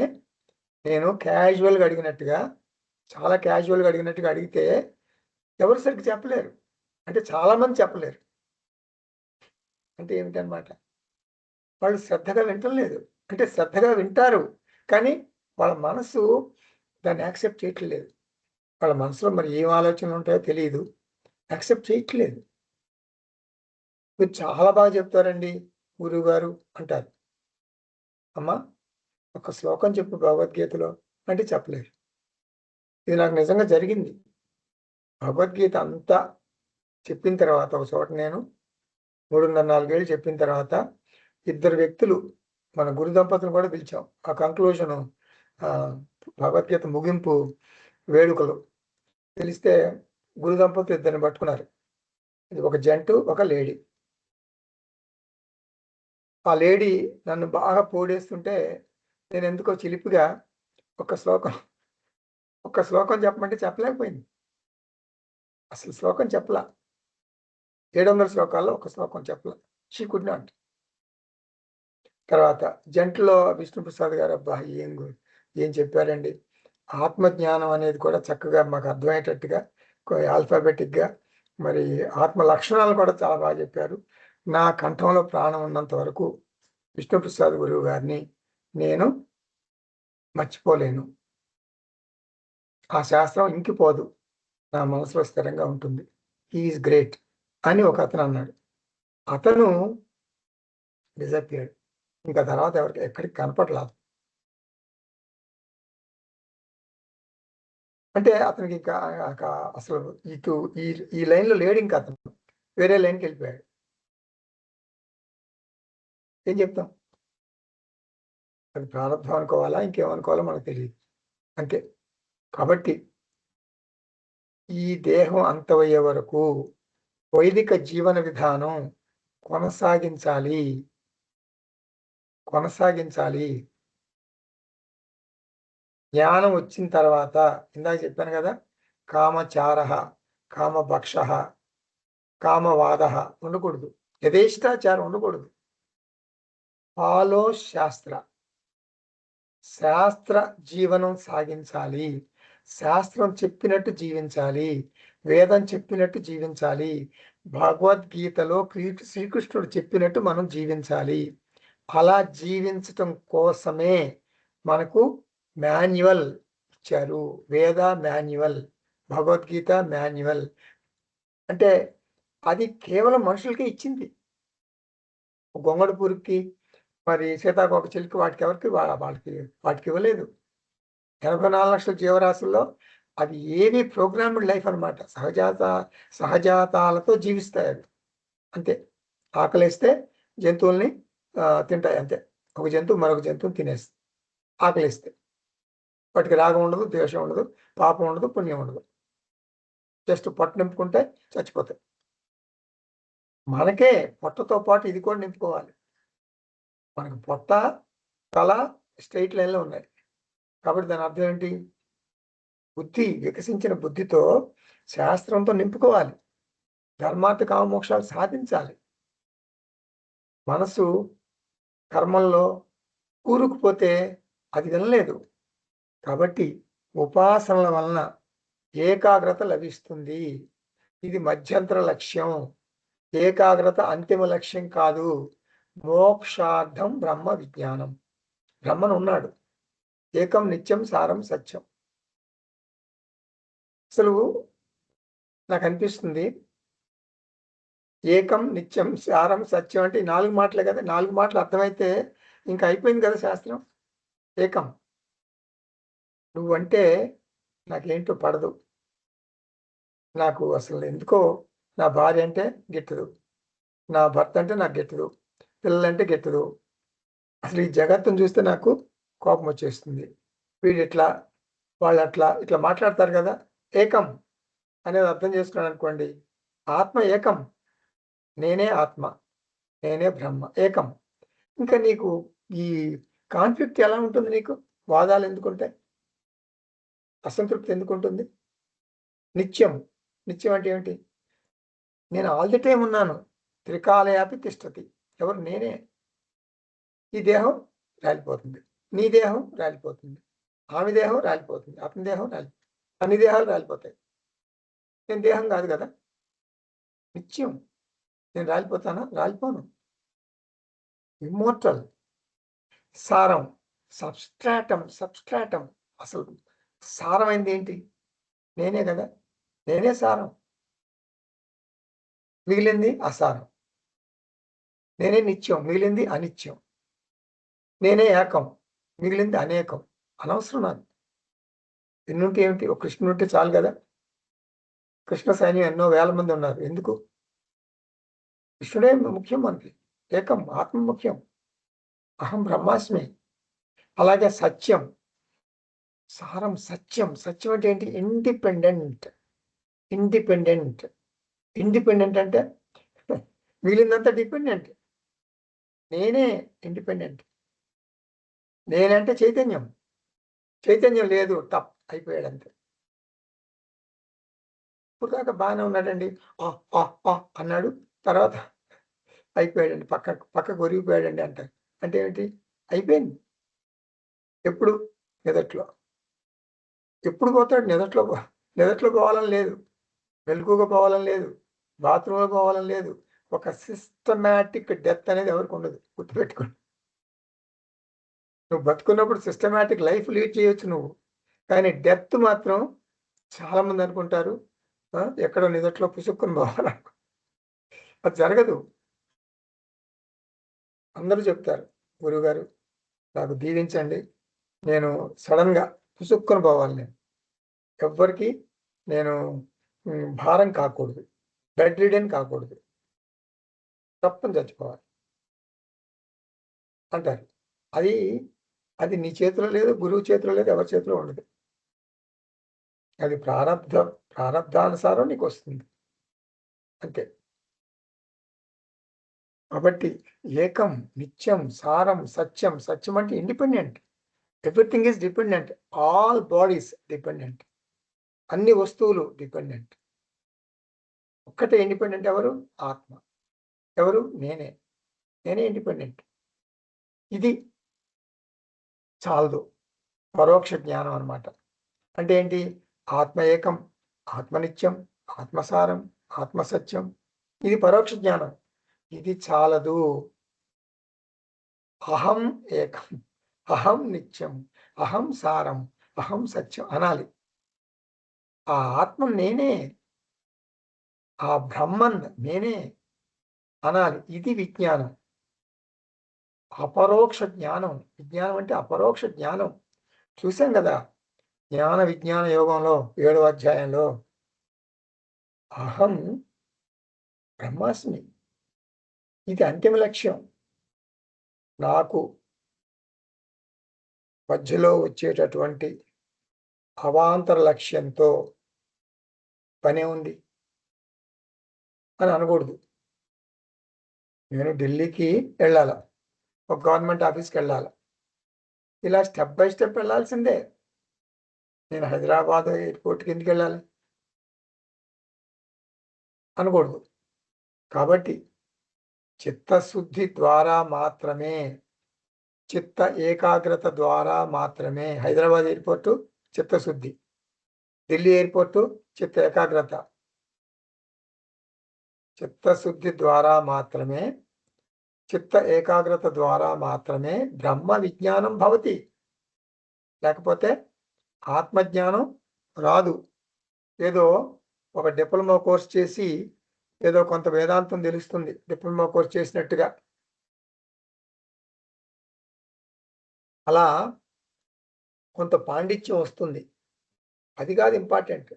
A: నేను క్యాజువల్గా అడిగినట్టుగా, చాలా క్యాజువల్గా అడిగినట్టుగా అడిగితే ఎవరు సరిగ్గా చెప్పలేరు. అంటే చాలామంది చెప్పలేరు. అంటే ఏమిటనమాట, వాళ్ళు శ్రద్ధగా వింటలేదు. అంటే శ్రద్ధగా వింటారు, కానీ వాళ్ళ మనసు దాన్ని యాక్సెప్ట్ చేయట్లేదు. వాళ్ళ మనసులో మరి ఏం ఆలోచనలు ఉంటాయో తెలియదు, యాక్సెప్ట్ చేయట్లేదు. మీరు చాలా బాగా చెప్తారండి గురువుగారు అంటారు. అమ్మా, ఒక శ్లోకం చెప్పు భగవద్గీతలో అంటే చెప్పలేరు. ఇది నాకు నిజంగా జరిగింది. భగవద్గీత అంతా చెప్పిన తర్వాత ఒక చోట నేను 3.5, 4 ఏళ్ళు చెప్పిన తర్వాత ఇద్దరు వ్యక్తులు మన గురు దంపతులను కూడా పిలిచాం. ఆ కంక్లూజను భగవద్గీత ముగింపు వేడుకలు తెలిస్తే గురు దంపతులు ఇద్దరిని పట్టుకున్నారు. ఇది ఒక జంటు, ఒక లేడీ. ఆ లేడీ నన్ను బాగా పొగిడేస్తుంటే నేను ఎందుకో చిలిపిగా ఒక శ్లోకం చెప్పమంటే చెప్పలేకపోయింది. అసలు శ్లోకం చెప్పలా. 700 శ్లోకాల్లో ఒక శ్లోకం చెప్పలా. She could not. తర్వాత జంటలో విష్ణుప్రసాద్ గారు అబ్బా! ఏం చెప్పారండి. ఆత్మజ్ఞానం అనేది కూడా చక్కగా మాకు అర్థమయ్యేటట్టుగా ఆల్ఫాబెటిక్‌గా మరి ఆత్మ లక్షణాలు కూడా చాలా బాగా చెప్పారు. నా కంఠంలో ప్రాణం ఉన్నంత వరకు విష్ణుప్రసాద్ గురువు గారిని నేను మర్చిపోలేను. ఆ శాస్త్రం ఇంకిపోదు. నా మనసులో స్థిరంగా ఉంటుంది. హి ఈస్ గ్రేట్ అని ఒకతను అన్నాడు. అతను డిసపియర్డ్. ఇంకా తర్వాత ఎక్కడికి కనపడలేదు. అంటే అతనికి అసలు ఇటు ఈ ఈ లైన్‌లో లేడింక అతను. వేరే లైన్‌కెళ్ళిపోయాడు. ఏం చెప్తాం? అది ప్రారంభం అనుకోవాలా? ఇంకేమనుకోవాలో మనకు తెలీదు. అంతే. కాబట్టి ఈ దేహం అంతమయ్యే వరకు వైదిక జీవన విధానం కొనసాగించాలి. కొనసాగించాలి. జ్ఞానం వచ్చిన తర్వాత ఇందాక చెప్పాను కదా! కామచారః, కామభక్షః, కామవాదః ఉండకూడదు. యథేష్టాచారం ఉండకూడదు. ఫాలో శాస్త్ర. శాస్త్ర జీవనం సాగించాలి. శాస్త్రం చెప్పినట్టు జీవించాలి. వేదం చెప్పినట్టు జీవించాలి. భగవద్గీతలో శ్రీకృష్ణుడు చెప్పినట్టు మనం జీవించాలి. అలా జీవించటం కోసమే మనకు మాన్యువల్ ఇచ్చారు. వేద మాన్యువల్, భగవద్గీత మాన్యువల్. అంటే అది కేవలం మనుషులకే ఇచ్చింది. గొంగళి పురుగుకి, మరి సీతాకోక చిలుక వాటికి ఇవ్వలేదు. 84 లక్షల జీవరాశుల్లో అది ఏవి ప్రోగ్రామ్డ్ లైఫ్ అనమాట. సహజాతాలతో జీవిస్తాయి అవి. అంతే. ఆకలేస్తే జంతువుల్ని తింటాయి అంతే. ఒక జంతువు మరొక జంతువుని తినేస్తుంది ఆకలేస్తే. వాటికి రాగం ఉండదు, ద్వేషం ఉండదు, పాపం ఉండదు, పుణ్యం ఉండదు. జస్ట్ పొట్ట నింపుకుంటే చచ్చిపోతాయి. మనకే పొట్టతో పాటు ఇది కూడా నింపుకోవాలి. మనకు పొట్ట, తల స్ట్రెయిట్ లైన్‌లో ఉన్నాయి. కాబట్టి దాని అర్థం ఏంటి? వికసించిన బుద్ధితో శాస్త్రంతో నింపుకోవాలి. ధర్మార్థ కామ మోక్షాలు సాధించాలి. మనసు కర్మల్లో కూరుకుపోతే అది వినలేదు. కాబట్టి ఉపాసనల వలన ఏకాగ్రత లభిస్తుంది. ఇది మధ్యంతర లక్ష్యం. ఏకాగ్రత అంతిమ లక్ష్యం కాదు. మోక్షార్థం బ్రహ్మ విజ్ఞానం. బ్రహ్మనున్నాడు. ఏకం నిత్యం సారం సత్యం. అసలు నాకనిపిస్తుంది ఏకం నిత్యం సారం సత్యం అంటే ఈ 4 మాటలే కదా! 4 మాటలు అర్థమైతే ఇంక అయిపోయింది కదా శాస్త్రం. ఏకం. నువ్వంటే నాకేంటో పడదు. నాకు అసలు ఎందుకో నా భార్య అంటే గిట్టదు. నా భర్త అంటే నాకు గిట్టదు. పిల్లలంటే గిట్టదు. అసలు ఈ జగత్తుని చూస్తే నాకు కోపమొచ్చేస్తుంది. వీడిట్లా, వాళ్ళట్లా ఇట్లా మాట్లాడతారు కదా! ఏకం అనేది అర్థం చేసుకున్నాననుకోండి. ఆత్మ ఏకం. నేనే ఆత్మ. నేనే బ్రహ్మ. ఏకం. ఇంకా నీకు ఈ కాన్ఫ్లిక్ట్ ఎలా ఉంటుంది నీకు? వాదాలెందుకుంటాయి? అసంతృప్తి ఎందుకుంటుంది? నిత్యం. నిత్యం అంటే ఏమిటి? నేను ఆల్ ది టైమ్ ఉన్నాను. త్రికాలయాపి తిష్టతి. ఎవరు? నేనే. ఈ దేహం రాలిపోతుంది. నీ దేహం రాలిపోతుంది. ఆమె దేహం రాలిపోతుంది. అతని దేహం అన్ని దేహాలు రాలిపోతాయి. నేను దేహం కాదు కదా! నిత్యం. నేను రాలిపోతానా? రాలిపోను. ఇమ్మోర్టల్. సారం. సబ్‌స్ట్రాటమ్. అసలు సారమైందేంటి? నేనే గదా! నేనే సారం. మిగిలింది అసారం. నేనే నిత్యం, మిగిలింది అనిత్యం. నేనే ఏకం, మిగిలింది అనేకం. అనవసరం నాకు. ఎన్నుంటే ఏమిటి? ఒక కృష్ణుడు ఉంటే చాలు కదా! కృష్ణ సైన్యం ఎన్నో వేల మంది ఉన్నారు. ఎందుకు? కృష్ణుడే ముఖ్యం మనకి. ఏకం, ఆత్మ ముఖ్యం. అహం బ్రహ్మాస్మి. అలాగే సత్యం, సారం సత్యం. సత్యం అంటే ఏంటి? ఇండిపెండెంట్. ఇండిపెండెంట్. ఇండిపెండెంట్ అంటే మిగిలిందంతా డిపెండెంట్. నేనే ఇండిపెండెంట్. నేనంటే చైతన్యం. చైతన్యం లేదు, అయిపోయాడు అంతే. ఇప్పుడు దాకా బాగానే ఉన్నాడండి. అన్నాడు. తర్వాత అయిపోయాడండి. పక్కకు ఒరిగిపోయాడండి అంటారు. అంటే ఏంటి? అయిపోయింది. ఎప్పుడు? నిదట్లో. ఎప్పుడు పోతాడు? నిదట్లో పోవాలని లేదు. మెలకువగా పోవాలని లేదు. బాత్రూమ్‌లో పోవాలని లేదు. ఒక సిస్టమాటిక్ డెత్ అనేది ఎవరికి ఉండదు. గుర్తుపెట్టుకోండి. నువ్వు బతుకున్నప్పుడు సిస్టమాటిక్ లైఫ్ లీడ్ చేయొచ్చు నువ్వు. కానీ డెత్ మాత్రం చాలామంది అనుకుంటారు ఎక్కడో నిదట్లో పుసుక్కుని పోవాలనుకో. అది జరగదు. అందరూ చెప్తారు, గురువుగారు నాకు దీవించండి. నేను సడన్‌గా పుసుక్కున పోవాలి నేను. ఎవ్వరికీ నేను భారం కాకూడదు. బెడ్ రిడెన్ కాకూడదు. తప్పని చచ్చిపోవాలి అంటారు. అది అది నీ చేతిలో లేదు, గురువు చేతిలో లేదు, ఎవరి చేతిలో ఉండదు. అది ప్రారబ్ధానుసారం నీకొస్తుంది. అంతే. కాబట్టి ఏకం, నిత్యం, సారం, సత్యం. సత్యం అంటే independent. Everything is dependent. All bodies dependent. అన్ని వస్తువులు డిపెండెంట్. ఒక్కటే ఇండిపెండెంట్ ఎవరు? ఆత్మ. ఎవరు? నేనే. నేనే ఇండిపెండెంట్. ఇది చాలదు. పరోక్ష జ్ఞానం అన్నమాట. అంటే ఏంటి? ఆత్మ ఏకం, ఆత్మనిత్యం, ఆత్మసారం, ఆత్మసత్యం. ఇది పరోక్ష జ్ఞానం. ఇది చాలదు. అహం ఏకం, అహం నిత్యం, అహం సారం, అహం సత్యం అనాలి. ఆ ఆత్మ నేనే, ఆ బ్రహ్మన్ నేనే అనాలి. ఇది విజ్ఞానం. అపరోక్ష జ్ఞానం. విజ్ఞానం అంటే అపరోక్ష జ్ఞానం. చూసాం కదా, జ్ఞాన విజ్ఞాన యోగంలో 7వ అధ్యాయంలో అహం బ్రహ్మాస్మి. ఇది అంతిమ లక్ష్యం. నాకు మధ్యలో వచ్చేటటువంటి అవాంతర లక్ష్యంతో పనే ఉంది అని అనకూడదు. నేను ఢిల్లీకి వెళ్ళాల, ఒక గవర్నమెంట్ ఆఫీస్కి వెళ్ళాల, ఇలా స్టెప్ బై స్టెప్ వెళ్ళాల్సిందే. నేను హైదరాబాద్ ఎయిర్పోర్ట్కి ఎందుకు వెళ్ళాలి అనకూడదు. కాబట్టి చిత్తశుద్ధి ద్వారా మాత్రమే, చిత్త ఏకాగ్రత ద్వారా మాత్రమే. హైదరాబాద్ ఎయిర్పోర్టు చిత్తశుద్ధి, ఢిల్లీ ఎయిర్పోర్టు చిత్త ఏకాగ్రత. చిత్తశుద్ధి ద్వారా మాత్రమే, చిత్త ఏకాగ్రత ద్వారా మాత్రమే బ్రహ్మ విజ్ఞానం భవతి. లేకపోతే ఆత్మజ్ఞానం రాదు. ఏదో ఒక డిప్లొమా కోర్స్ చేసి ఏదో కొంత వేదాంతం తెలుస్తుంది డిప్లొమా కోర్స్ చేసినట్టుగా. అలా కొంత పాండిత్యం వస్తుంది. అది కాదు ఇంపార్టెంట్.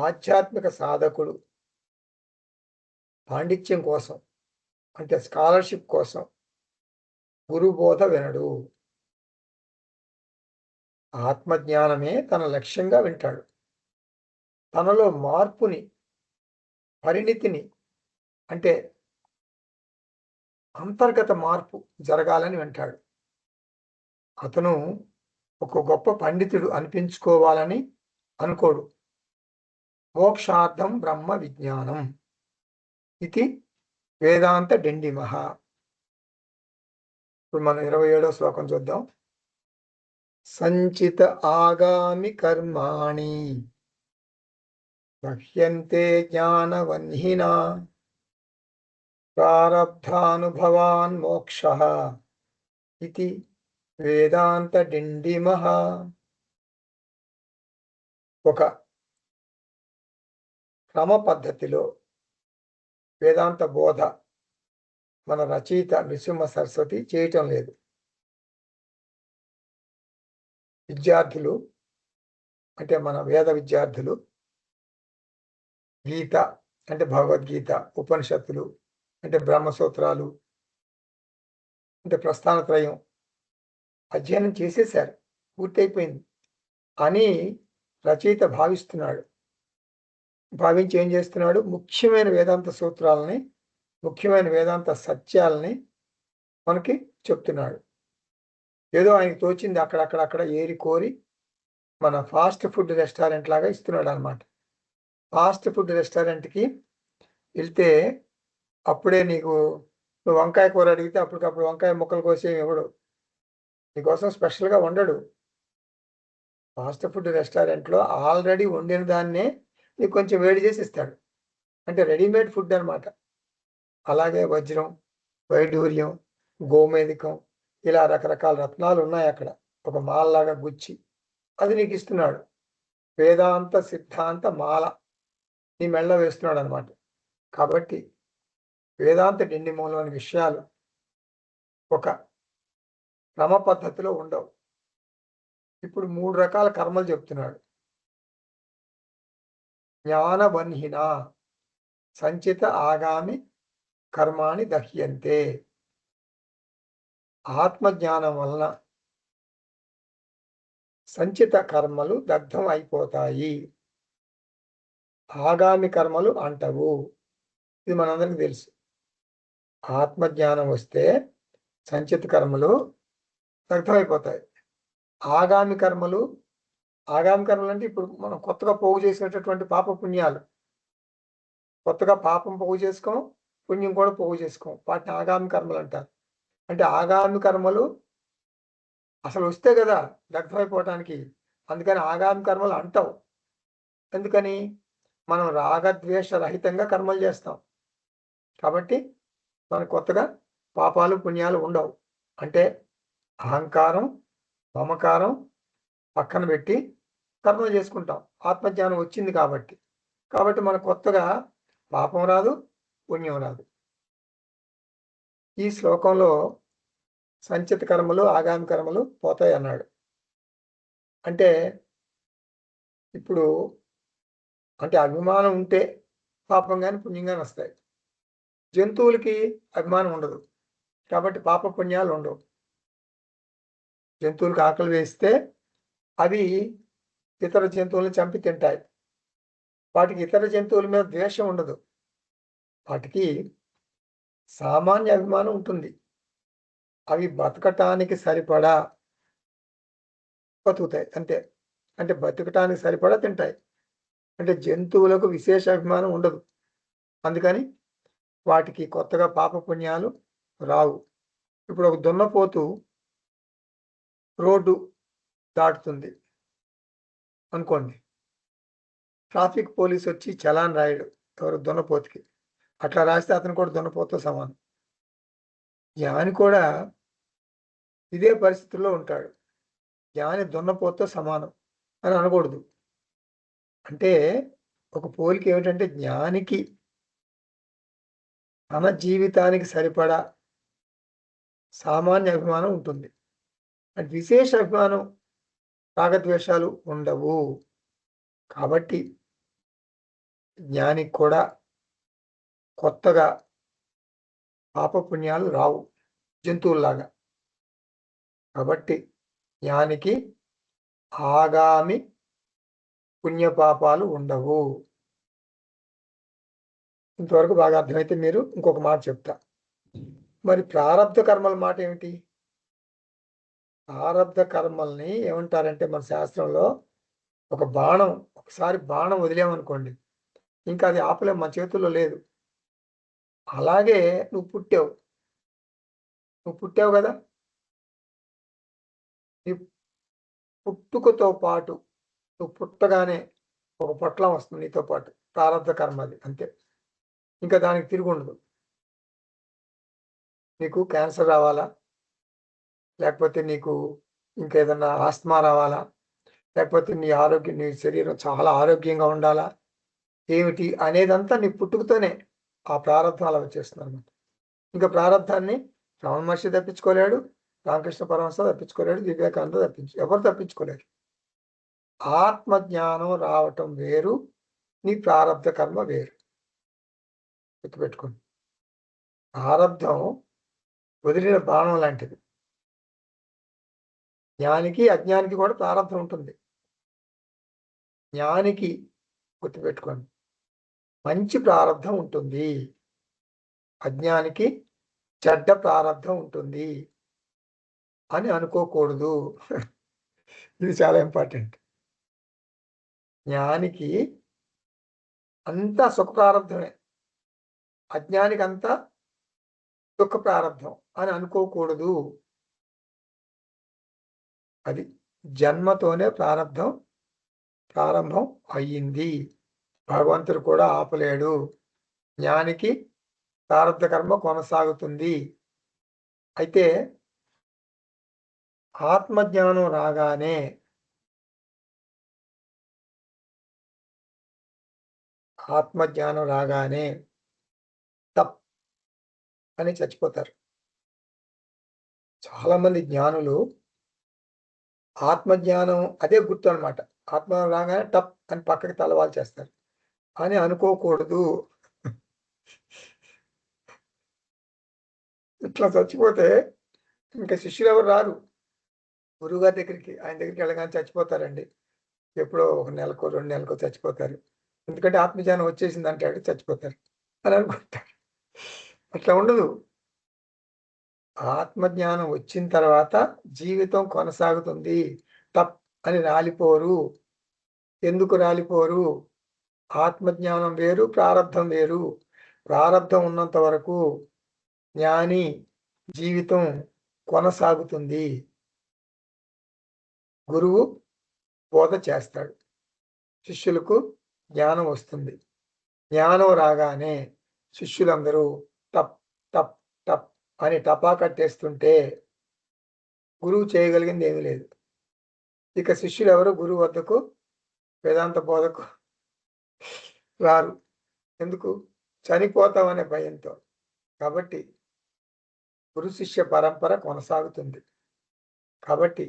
A: ఆధ్యాత్మిక సాధకుడు పాండిత్యం కోసం, అంటే స్కాలర్షిప్ కోసం గురుబోధ వినడు. ఆత్మజ్ఞానమే తన లక్ష్యంగా వింటాడు. తనలో మార్పుని, పరిణితిని, అంటే అంతర్గత మార్పు జరగాలని వింటాడు. అతను ఒక గొప్ప పండితుడు అనిపించుకోవాలని అనుకోడు. మోక్షార్థం బ్రహ్మ విజ్ఞానం ఇది వేదాంత డిండిమః. ఇప్పుడు మనం 27వ శ్లోకం చూద్దాం. సంచిత ఆగామి కర్మాణి బహ్యంతే జ్ఞానవన్హినా ప్రారబ్ధానుభవాన్ మోక్షః ఇది వేదాంత డిండిమః. ఒక క్రమ పద్ధతిలో వేదాంత బోధ మన రచయిత నృసింహ సరస్వతి చేయటం లేదు. విద్యార్థులు అంటే మన వేద విద్యార్థులు గీత అంటే భగవద్గీత, ఉపనిషత్తులు అంటే బ్రహ్మసూత్రాలు అంటే ప్రస్థానత్రయం అధ్యయనం చేసేశారు, పూర్తయిపోయింది అని రచయిత భావిస్తున్నాడు. భావించి ఏం చేస్తున్నాడు? ముఖ్యమైన వేదాంత సూత్రాలని, ముఖ్యమైన వేదాంత సత్యాలని మనకి చెప్తున్నాడు. ఏదో ఆయనకు తోచింది అక్కడక్కడ ఏరి కోరి మన ఫాస్ట్ ఫుడ్ రెస్టారెంట్ లాగా ఇస్తున్నాడు అనమాట. ఫాస్ట్ ఫుడ్ రెస్టారెంట్కి వెళ్తే అప్పుడే నువ్వు వంకాయ కూర అడిగితే అప్పటికప్పుడు వంకాయ ముక్కలు కోసి ఇవ్వడు, నీకోసం స్పెషల్గా వండడు. ఫాస్ట్ ఫుడ్ రెస్టారెంట్లో ఆల్రెడీ వండిన దాన్నే నీకు కొంచెం వేడి చేసి ఇస్తాడు, అంటే రెడీమేడ్ ఫుడ్ అనమాట. అలాగే వజ్రం, వైఢూర్యం, గోమేధికం ఇలా రకరకాల రత్నాలు ఉన్నాయి అక్కడ, ఒక మాలలాగా గుచ్చి అది నీకు ఇస్తున్నాడు. వేదాంత సిద్ధాంత మాల నీ మెళ్ళ వేస్తున్నాడు అనమాట. కాబట్టి వేదాంత డిండిమంలోని విషయాలు ఒక క్రమ పద్ధతిలో ఉండవు. ఇప్పుడు 3 రకాల కర్మలు చెప్తున్నాడు. జ్ఞానవన్హిన సంచిత ఆగామి కర్మాణి దహ్యంతే. ఆత్మజ్ఞానం వలన సంచిత కర్మలు దగ్ధం అయిపోతాయి, ఆగామి కర్మలు అంటవు. ఇది మనందరికీ తెలుసు. ఆత్మజ్ఞానం వస్తే సంచిత కర్మలు దగ్ధమైపోతాయి. ఆగామి కర్మలు అంటే ఇప్పుడు మనం కొత్తగా పోగు చేసినటువంటి పాప పుణ్యాలు, కొత్తగా పాపం పోగు చేసుకోం, పుణ్యం కూడా పోగు చేసుకోం, వాటిని ఆగామి కర్మలు అంటారు. అంటే ఆగామి కర్మలు అసలు వస్తే కదా దగ్ధమైపోవటానికి, అందుకని ఆగామి కర్మలు అంటావు. ఎందుకని? మనం రాగద్వేష రహితంగా కర్మలు చేస్తాం కాబట్టి మనకు కొత్తగా పాపాలు పుణ్యాలు ఉండవు. అంటే అహంకారం మమకారం పక్కన పెట్టి కర్మలు చేసుకుంటాం, ఆత్మజ్ఞానం వచ్చింది కాబట్టి. మనకు కొత్తగా పాపం రాదు, పుణ్యం రాదు. ఈ శ్లోకంలో సంచిత కర్మలు ఆగామి కర్మలు పోతాయి అన్నాడు. అంటే ఇప్పుడు అంటే అభిమానం ఉంటే పాపం కానీ పుణ్యం కానీ వస్తాయి. జంతువులకి అభిమానం ఉండదు కాబట్టి పాప పుణ్యాలు ఉండవు. జంతువులకు ఆకలి వేస్తే అవి ఇతర జంతువులను చంపి తింటాయి. వాటికి ఇతర జంతువుల మీద ద్వేషం ఉండదు, వాటికి సామాన్య అభిమానం ఉంటుంది. అవి బతకటానికి సరిపడా బతుకుతాయి అంతే. అంటే బతకటానికి సరిపడా తింటాయి. అంటే జంతువులకు విశేష అభిమానం ఉండదు, అందుకని వాటికి కొత్తగా పాప పుణ్యాలు రావు. ఇప్పుడు ఒక దున్నపోతు రోడ్డు దాటుతుంది అనుకోండి, ట్రాఫిక్ పోలీస్ వచ్చి చలాన్ రాయడు ఎవరు దున్నపోతుకి, అట్లా రాస్తే అతను కూడా దున్నపోతుతో సమానం. జ్ఞాని కూడా ఇదే పరిస్థితుల్లో ఉంటాడు, జ్ఞాని దున్నపోతుతో సమానం అని అనకూడదు. అంటే ఒక పోలిక ఏమిటంటే జ్ఞానికి తన జీవితానికి సరిపడా సామాన్య అభిమానం ఉంటుంది, అంటే విశేష అభిమానం రాగద్వేషాలు ఉండవు. కాబట్టి జ్ఞానికి కూడా కొత్తగా పాపపుణ్యాలు రావు జంతువుల్లాగా. కాబట్టి జ్ఞానికి ఆగామి పుణ్యపాపాలు ఉండవు. ఇంతవరకు బాగా అర్థమైతే మీరు ఇంకొక మాట చెప్తా. మరి ప్రారబ్ధ కర్మల మాట ఏమిటి? ప్రారబ్ధ కర్మల్ని ఏమంటారంటే మన శాస్త్రంలో ఒక బాణం, ఒకసారి బాణం వదిలేమనుకోండి ఇంకా అది ఆపలేం, మన చేతుల్లో లేదు. అలాగే నువ్వు పుట్టావు కదా, నీ పుట్టుకతో పాటు నువ్వు పుట్టగానే ఒక పొట్లం వస్తుంది నీతో పాటు, ప్రారబ్ధ కర్మ అది అంతే, ఇంకా దానికి తిరిగి ఉండదు. నీకు క్యాన్సర్ రావాలా, లేకపోతే నీకు ఇంకేదన్నా ఆస్తమా రావాలా, లేకపోతే నీ శరీరం చాలా ఆరోగ్యంగా ఉండాలా, ఏమిటి అనేదంతా నీ పుట్టుకతోనే ఆ ప్రారంభం అలా వచ్చేస్తుంది అనమాట. ఇంకా ప్రారంధాన్ని రమణ మహర్షి తప్పించుకోలేడు, రామకృష్ణ పరమహంస తప్పించుకోలేడు, వివేకానంద ఎవరు తప్పించుకోలేరు. ఆత్మజ్ఞానం రావటం వేరు, నీ ప్రారంధ కర్మ వేరు. గుర్తుపెట్టుకోండి. ప్రారంధం వదిలిన బాణం లాంటిది. జ్ఞానికి అజ్ఞానికి కూడా ప్రారంధం ఉంటుంది. జ్ఞానికి గుర్తుపెట్టుకోండి మంచి ప్రారంధం ఉంటుంది, అజ్ఞానికి చెడ్డ ప్రారంధం ఉంటుంది అని అనుకోకూడదు. ఇది చాలా ఇంపార్టెంట్. జ్ఞానికి అంతా సుఖ ప్రారంధమే, అజ్ఞానికి అంతా దుఃఖ ప్రారంధం అని అనుకోకూడదు. అది జన్మతోనే ప్రారంభం అయ్యింది. భగవంతుడు కూడా ఆపలేడు. జ్ఞానికి ప్రారంధ కర్మ కొనసాగుతుంది. అయితే ఆత్మజ్ఞానం రాగానే తప్ అని చచ్చిపోతారు. చాలా మంది జ్ఞానులు ఆత్మజ్ఞానం అదే గుర్తు అనమాట. ఆత్మ రాగానే టప్ అని పక్కకి తలవాలు చేస్తారు అని అనుకోకూడదు. ఇట్లా చచ్చిపోతే ఇంకా శిష్యులు ఎవరు రారు గురువుగారి దగ్గరికి. ఆయన దగ్గరికి వెళ్ళగానే చచ్చిపోతారండి. ఎప్పుడో 1 నెలకో 2 నెలలకో చచ్చిపోతారు. ఎందుకంటే ఆత్మజ్ఞానం వచ్చేసింది అంటాడు, చచ్చిపోతారు అని అనుకుంటారు. అట్లా ఉండదు. ఆత్మజ్ఞానం వచ్చిన తర్వాత జీవితం కొనసాగుతుంది. తప్ అని రాలిపోరు. ఎందుకు రాలిపోరు? ఆత్మజ్ఞానం వేరు, ప్రారంధం వేరు. ప్రారంధం ఉన్నంత వరకు జ్ఞాని జీవితం కొనసాగుతుంది. గురువు బోధ చేస్తాడు, శిష్యులకు జ్ఞానం వస్తుంది. జ్ఞానం రాగానే శిష్యులందరూ టప్ టప్ టప్ అని టపా కట్టేస్తుంటే గురువు చేయగలిగింది ఏమీ లేదు. ఇక శిష్యులు ఎవరు గురువు వద్దకు, వేదాంత బోధకు రారు. ఎందుకు? చనిపోతామనే భయంతో. కాబట్టి గురు శిష్య పరంపర కొనసాగుతుంది. కాబట్టి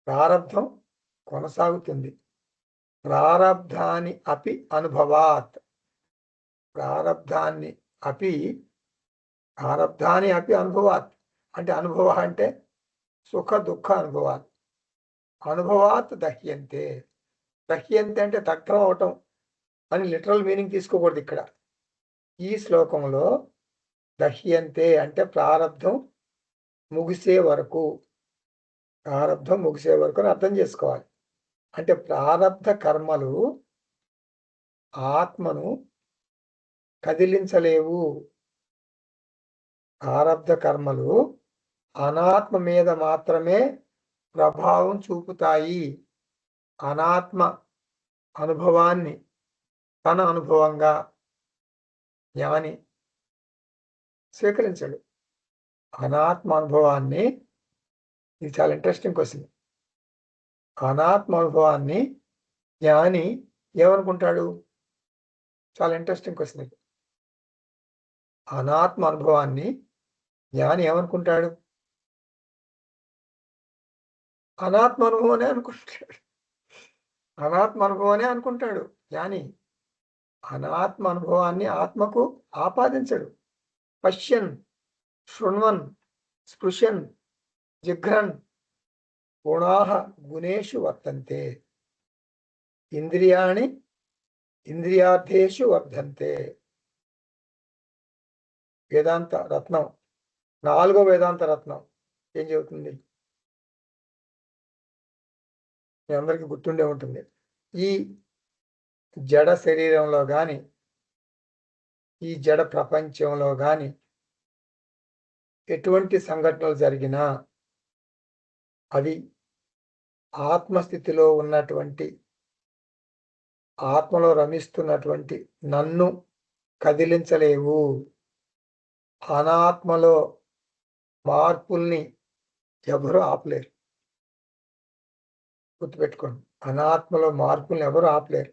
A: ప్రారంధం కొనసాగుతుంది. ప్రారబ్ధాన్ని అపి అనుభవాత్. ప్రారబ్ధాన్ని అపి అనుభవాత్ అంటే అనుభవ అంటే సుఖ దుఃఖ అనుభవాత్. అనుభవాత్ దహ్యంతే. దహ్యంతే అంటే దగ్ధం అవటం అని లిటరల్ మీనింగ్ తీసుకోకూడదు ఇక్కడ. ఈ శ్లోకంలో దహ్యంతే అంటే ప్రారబ్ధం ముగిసే వరకు అని అర్థం చేసుకోవాలి. అంటే ప్రారబ్ధ కర్మలు ఆత్మను కదిలించలేవు. ప్రారబ్ధ కర్మలు అనాత్మ మీద మాత్రమే ప్రభావం చూపుతాయి. అనాత్మ అనుభవాన్ని తన అనుభవంగా జ్ఞాని స్వీకరించడు. అనాత్మ అనుభవాన్ని, ఇది చాలా ఇంట్రెస్టింగ్ క్వశ్చన్. అనాత్మ అనుభవాన్ని జ్ఞాని ఏమనుకుంటాడు? చాలా ఇంట్రెస్టింగ్ క్వశ్చన్ ఇది. అనాత్మ అనుభవాన్ని జ్ఞాని ఏమనుకుంటాడు? అనాత్మ అనుభవమే అనుకుంటాడు. అనాత్మ అనుభవమే అనుకుంటాడు జ్ఞాని. అనాత్మ అనుభవాన్ని ఆత్మకు ఆపాదించడు. పశ్యన్, శృణ్వన్, స్పృశన్, జిఘ్రన్ గుణాః గుణేషు వర్తంతే. ఇంద్రియాణి ఇంద్రియార్థేషు వర్ధంతే. వేదాంత రత్నం, 4వ వేదాంత రత్నం ఏం చెబుతుంది? మీ అందరికీ గుర్తుండే ఉంటుంది. ఈ జడ శరీరంలో కానీ, ఈ జడ ప్రపంచంలో కానీ ఎటువంటి సంఘటనలు జరిగినా అవి ఆత్మస్థితిలో ఉన్నటువంటి, ఆత్మలో రమిస్తున్నటువంటి నన్ను కదిలించలేవు. అనాత్మలో మార్పుల్ని ఎవరు ఆపలేరు. గుర్తుపెట్టుకోండి, అనాత్మలో మార్పుల్ని ఎవరు ఆపలేరు.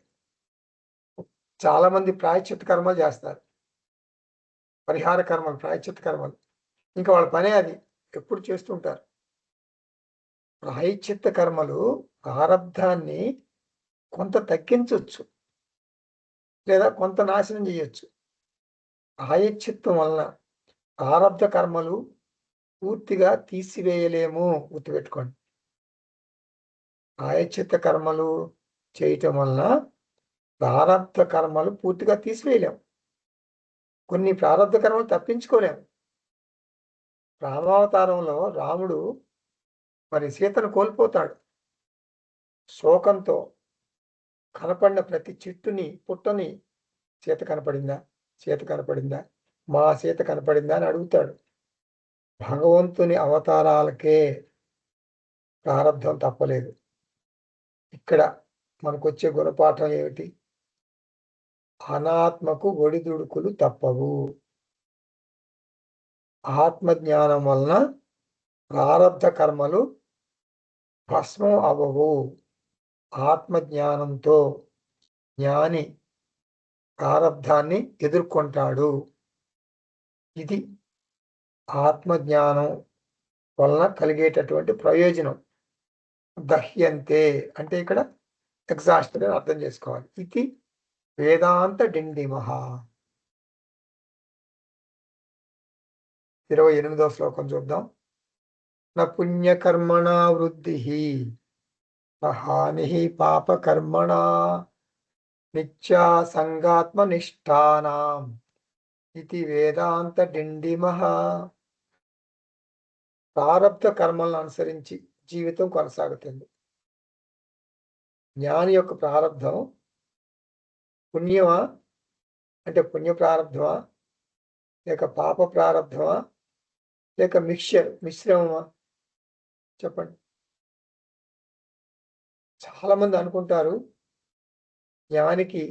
A: చాలా మంది ప్రాయశ్చిత్త కర్మలు చేస్తారు. పరిహార కర్మలు, ప్రాయశ్చిత్త కర్మలు. ఇంకా వాళ్ళ పనే అది, ఎప్పుడు చేస్తుంటారు. ప్రాయశ్చిత్త కర్మలు ప్రారబ్ధాన్ని కొంత తగ్గించవచ్చు, లేదా కొంత నాశనం చేయొచ్చు. ప్రాయశ్చిత్తం వలన ప్రారబ్ధ కర్మలు పూర్తిగా తీసివేయలేము, గుర్తుపెట్టుకోండి. ప్రాయశ్చిత్త కర్మలు చేయటం వలన ప్రారబ్ధ కర్మలు పూర్తిగా తీసివేయలేము. కొన్ని ప్రారబ్ధ కర్మలు తప్పించుకోలేము. రామావతారంలో రాముడు మరి సీతను కోల్పోతాడు. శోకంతో కనపడిన ప్రతి చెట్టుని, పుట్టని సీత కనపడిందా, సీత కనపడిందా, మా సీత కనపడిందా అని అడుగుతాడు. భగవంతుని అవతారాలకే ప్రారబ్ధం తప్పలేదు. ఇక్కడ మనకొచ్చే గుణపాఠం ఏమిటి? అనాత్మకు ఒడిదుడుకులు తప్పవు. ఆత్మజ్ఞానం వలన ప్రారబ్ధ కర్మలు భస్మం అవ్వవు. ఆత్మజ్ఞానంతో జ్ఞాని ప్రారబ్ధాన్ని ఎదుర్కొంటాడు. ఇది ఆత్మజ్ఞానం వలన కలిగేటటువంటి ప్రయోజనం. దహ్యంతే అంటే ఇక్కడ ఎగ్జాస్టెడ్ అని అర్థం చేసుకోవాలి. ఇది వేదాంత డిండిమః. 28వ శ్లోకం చూద్దాం. న పుణ్యకర్మణా వృద్ధి హాని పాపకర్మణా నిత్యా సంగాత్మనిష్టానాం ఇది వేదాంత డిండిమః. ప్రారబ్ధ కర్మలను అనుసరించి జీవితం కొనసాగుతుంది. జ్ఞాని యొక్క ప్రారబ్ధం పుణ్యమా అంటే పుణ్య ప్రారబ్ధమా, లేక పాప ప్రారబ్ధమా, లేక మిశ్రమమా? చెప్పండి. చాలా మంది అనుకుంటారు జ్ఞానికి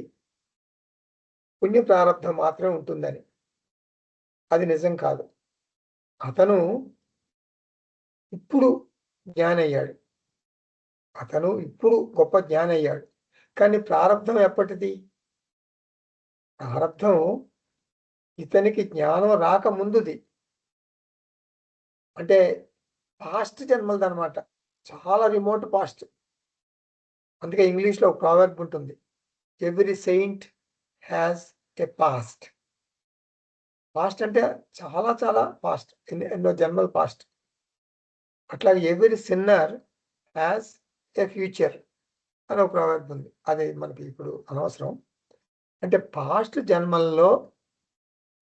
A: పుణ్య ప్రారబ్ధం మాత్రమే ఉంటుందని. అది నిజం కాదు. అతను ఇప్పుడు జ్ఞాని అయ్యాడు, అతను ఇప్పుడు గొప్ప జ్ఞాని అయ్యాడు. కానీ ప్రారబ్ధం ఎప్పటిది? ప్రారబ్ధం ఇతనికి జ్ఞానం రాకముందుది, అంటే పాస్ట్ జన్మలది అనమాట. చాలా రిమోట్ పాస్ట్. అందుకే ఇంగ్లీష్లో ఒక ప్రావర్బ్ ఉంటుంది, every Saint has a past. Past అంటే చాలా చాలా పాస్ట్, ఎన్నో జన్మల పాస్ట్. అట్లాగే every sinner has a future అని ఒక ప్రావర్బ్ ఉంది. అది మనకి ఇప్పుడు అనవసరం. అంటే పాస్ట్ జన్మల్లో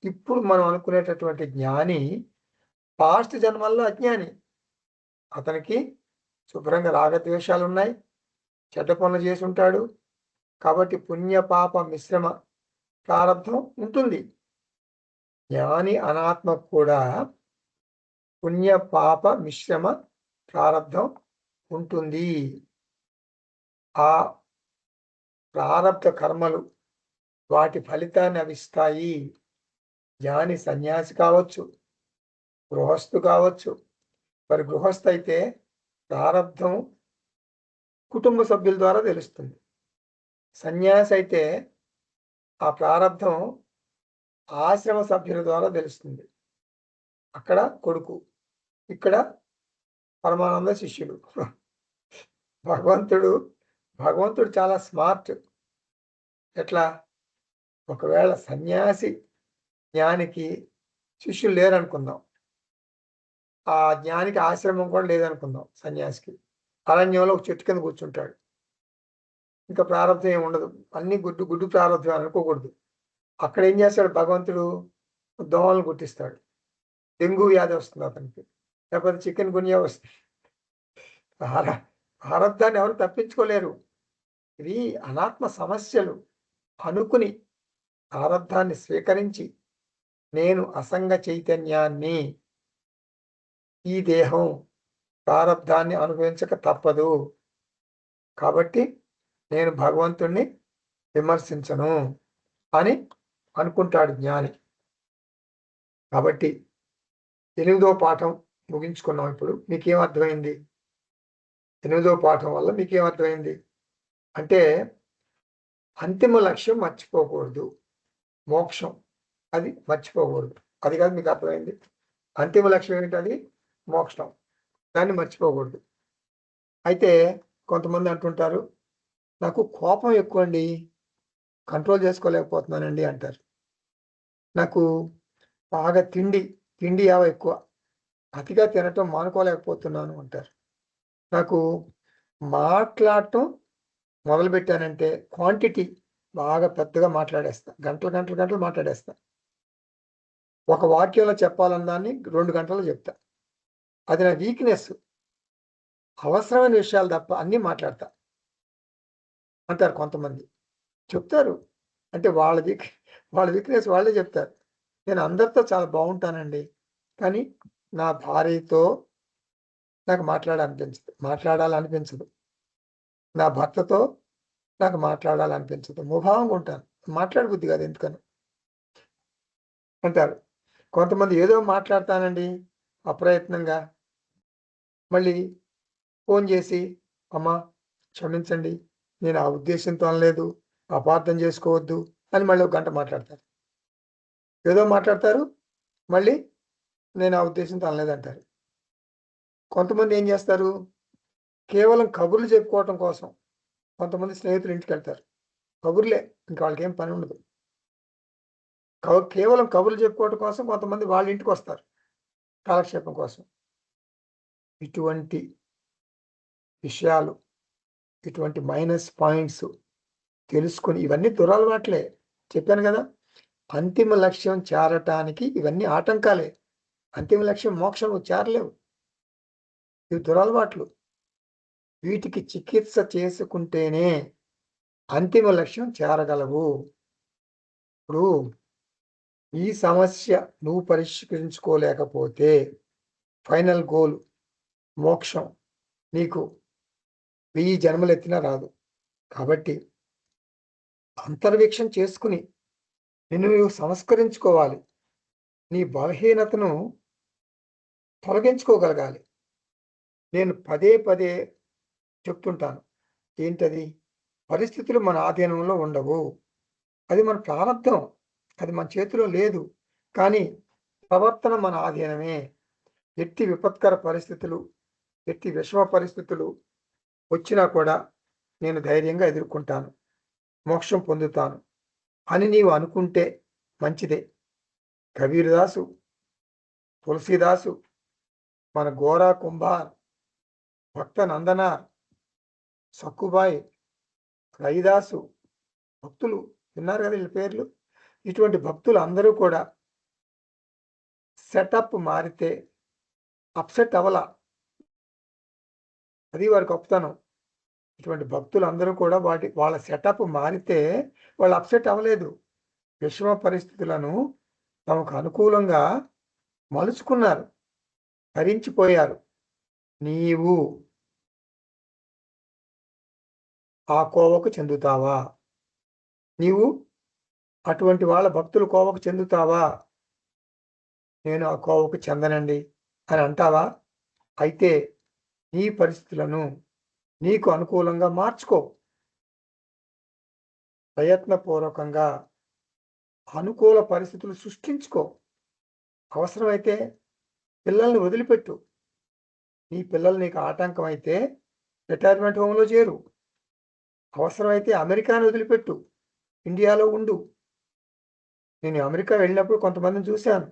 A: ఇప్పుడు మనం అనుకునేటటువంటి జ్ఞాని పాస్ట్ జన్మల్లో అజ్ఞాని. అతనికి శుభ్రంగా రాగద్వేషాలు ఉన్నాయి, చెడ్డ పనులు చేసి ఉంటాడు. కాబట్టి పుణ్య పాప మిశ్రమ ప్రారబ్ధం ఉంటుంది. జ్ఞాని అనాత్మకు కూడా పుణ్య పాప మిశ్రమ ప్రారబ్ధం ఉంటుంది. ఆ ప్రారబ్ధ కర్మలు వాటి ఫలితాన్ని అవిస్తాయి. జ్ఞాని సన్యాసి కావచ్చు, గృహస్థు కావచ్చు. మరి గృహస్థ అయితే ప్రారబ్ధం కుటుంబ సభ్యుల ద్వారా తెలుస్తుంది. సన్యాసి అయితే ఆ ప్రారబ్ధం ఆశ్రమ సభ్యుల ద్వారా తెలుస్తుంది. అక్కడ కొడుకు, ఇక్కడ పరమానంద శిష్యుడు. భగవంతుడు చాలా స్మార్ట్. ఎట్లా? ఒకవేళ సన్యాసి జ్ఞానికి శిష్యులు లేరనుకుందాం, ఆ జ్ఞానికి ఆశ్రమం కూడా లేదనుకుందాం. సన్యాసికి అరణ్యంలో ఒక చెట్టు కింద కూర్చుంటాడు. ఇంకా ప్రారంభం ఏమి ఉండదు, అన్ని గుడ్డు ప్రారంభం అనుకోకూడదు. అక్కడ ఏం చేస్తాడు భగవంతుడు? దోమలను గుర్తిస్తాడు. డెంగ్యూ వ్యాధి వస్తుంది అతనికి, లేకపోతే చికెన్ గున్యా వస్తుంది. ప్రారంధాన్ని ఎవరు తప్పించుకోలేరు. ఇవి అనాత్మ సమస్యలు అనుకుని ప్రారంధాన్ని స్వీకరించి, నేను అసంగ చైతన్యాన్ని, ఈ దేహం ప్రారబ్ధాన్ని అనుభవించక తప్పదు, కాబట్టి నేను భగవంతుణ్ణి విమర్శించను అని అనుకుంటాడు జ్ఞాని. కాబట్టి 8వ పాఠం ముగించుకున్నాం. ఇప్పుడు మీకేం అర్థమైంది? 8వ పాఠం వల్ల మీకేం అర్థమైంది అంటే, అంతిమ లక్ష్యం మర్చిపోకూడదు, మోక్షం, అది మర్చిపోకూడదు. అది కాదు మీకు అర్థమైంది. అంతిమ లక్ష్యం ఏంటది? మోక్షం. దాన్ని మర్చిపోకూడదు. అయితే కొంతమంది అంటుంటారు, నాకు కోపం ఎక్కువండి, కంట్రోల్ చేసుకోలేకపోతున్నానండి అంటారు. నాకు బాగా తిండి యావ ఎక్కువ, అతిగా తినటం మానుకోలేకపోతున్నాను అంటారు. నాకు మాట్లాడటం మొదలుపెట్టానంటే క్వాంటిటీ బాగా పెద్దగా మాట్లాడేస్తా. గంటలు మాట్లాడేస్తా. ఒక వాక్యంలో చెప్పాలన్న దాన్ని 2 గంటల్లో చెప్తా. అది నా వీక్‌నెస్. అవసరమైన విషయాలు తప్ప అన్నీ మాట్లాడతా అంటారు కొంతమంది. చెప్తారు. అంటే వాళ్ళ వీక్‌నెస్ వాళ్ళే చెప్తారు. నేను అందరితో చాలా బావుంటానండి. కానీ నా భార్యతో నాకు మాట్లాడాలనిపించదు. నా భర్తతో నాకు మాట్లాడాలనిపించదు. ముభావంగా ఉంటాను. మాట్లాడబుద్ధి కాదు ఎందుకనో అంటారు. కొంతమంది ఏదో మాట్లాడతానండి అప్రయత్నంగా. మళ్ళీ ఫోన్ చేసి, అమ్మా క్షమించండి. నేను ఆ ఉద్దేశ్యంతో అనలేదు. అపార్థం చేసుకోవద్దు అని మళ్ళీ ఒక గంట మాట్లాడతారు. ఏదో మాట్లాడతారు. మళ్ళీ నేను ఆ ఉద్దేశంతో అనలేదంటారు. కొంతమంది ఏం చేస్తారు? కేవలం కబుర్లు చెప్పుకోవటం కోసం కొంతమంది స్నేహితులు ఇంటికెళ్తారు. కబుర్లే. ఇంక వాళ్ళకేం పని ఉండదు. కేవలం కబుర్లు చెప్పుకోవటం కోసం కొంతమంది వాళ్ళ ఇంటికొస్తారు కాలక్షేపం కోసం. ఇటువంటి విషయాలు, ఇటువంటి మైనస్ పాయింట్స్ తెలుసుకొని ఇవన్నీ దురలవాట్లే. చెప్పాను గదా! అంతిమ లక్ష్యం చేరటానికి ఇవన్నీ ఆటంకాలే. అంతిమ లక్ష్యం మోక్షం నువ్వు చేరలేవు. ఇవి దురలవాట్లు. వీటికి చికిత్స చేసుకుంటేనే అంతిమ లక్ష్యం చేరగలవు. ఇప్పుడు ఈ సమస్య నువ్వు పరిష్కరించుకోలేకపోతే ఫైనల్ గోల్ మోక్షం నీకు 1000 జన్మలెత్తినా రాదు. కాబట్టి అంతర్వీక్షణ చేసుకుని నిన్ను నువ్వు సంస్కరించుకోవాలి. నీ బలహీనతను తొలగించుకోగలగాలి. నేను పదే చెప్తుంటాను. ఏంటది? పరిస్థితులు మన ఆధీనంలో ఉండవు. అది మన ప్రారబ్ధం. అది మన చేతిలో లేదు. కానీ ప్రవర్తన మన ఆధీనమే. ఎట్టి విపత్కర పరిస్థితులు, ఎట్టి విషమ పరిస్థితులు వచ్చినా కూడా నేను ధైర్యంగా ఎదుర్కొంటాను. మోక్షం పొందుతాను అని నీవు అనుకుంటే మంచిదే. కబీర్దాసు, తులసీదాసు, మన గోరా కుంభార్, భక్త నందనార్, సక్కుబాయి, రవిదాసు భక్తులు విన్నారు కదా వీళ్ళ పేర్లు. ఇటువంటి భక్తులు అందరూ కూడా సెటప్ మారితే అప్సెట్ అవ్వల. అది వారి గొప్పతనం. ఇటువంటి భక్తులు అందరూ కూడా వాళ్ళ సెటప్ మారితే వాళ్ళు అప్సెట్ అవ్వలేదు. విషమ పరిస్థితులను తమకు అనుకూలంగా మలుచుకున్నారు, భరించిపోయారు. నీవు ఆ కోవకు చెందుతావా? నీవు అటువంటి వాళ్ళ భక్తుల కోవకు చెందుతావా? నేను ఆ కోవకు చెందనండి అని అంటావా? అయితే నీ పరిస్థితులను నీకు అనుకూలంగా మార్చుకో. ప్రయత్నపూర్వకంగా అనుకూల పరిస్థితులు సృష్టించుకో. అవసరమైతే పిల్లల్ని వదిలిపెట్టు. నీ పిల్లలు నీకు ఆటంకం అయితే రిటైర్మెంట్ హోమ్‌లో చేరు. అవసరమైతే అమెరికాను వదిలిపెట్టు. ఇండియాలో ఉండు. నేను అమెరికా వెళ్ళినప్పుడు కొంతమందిని చూశాను.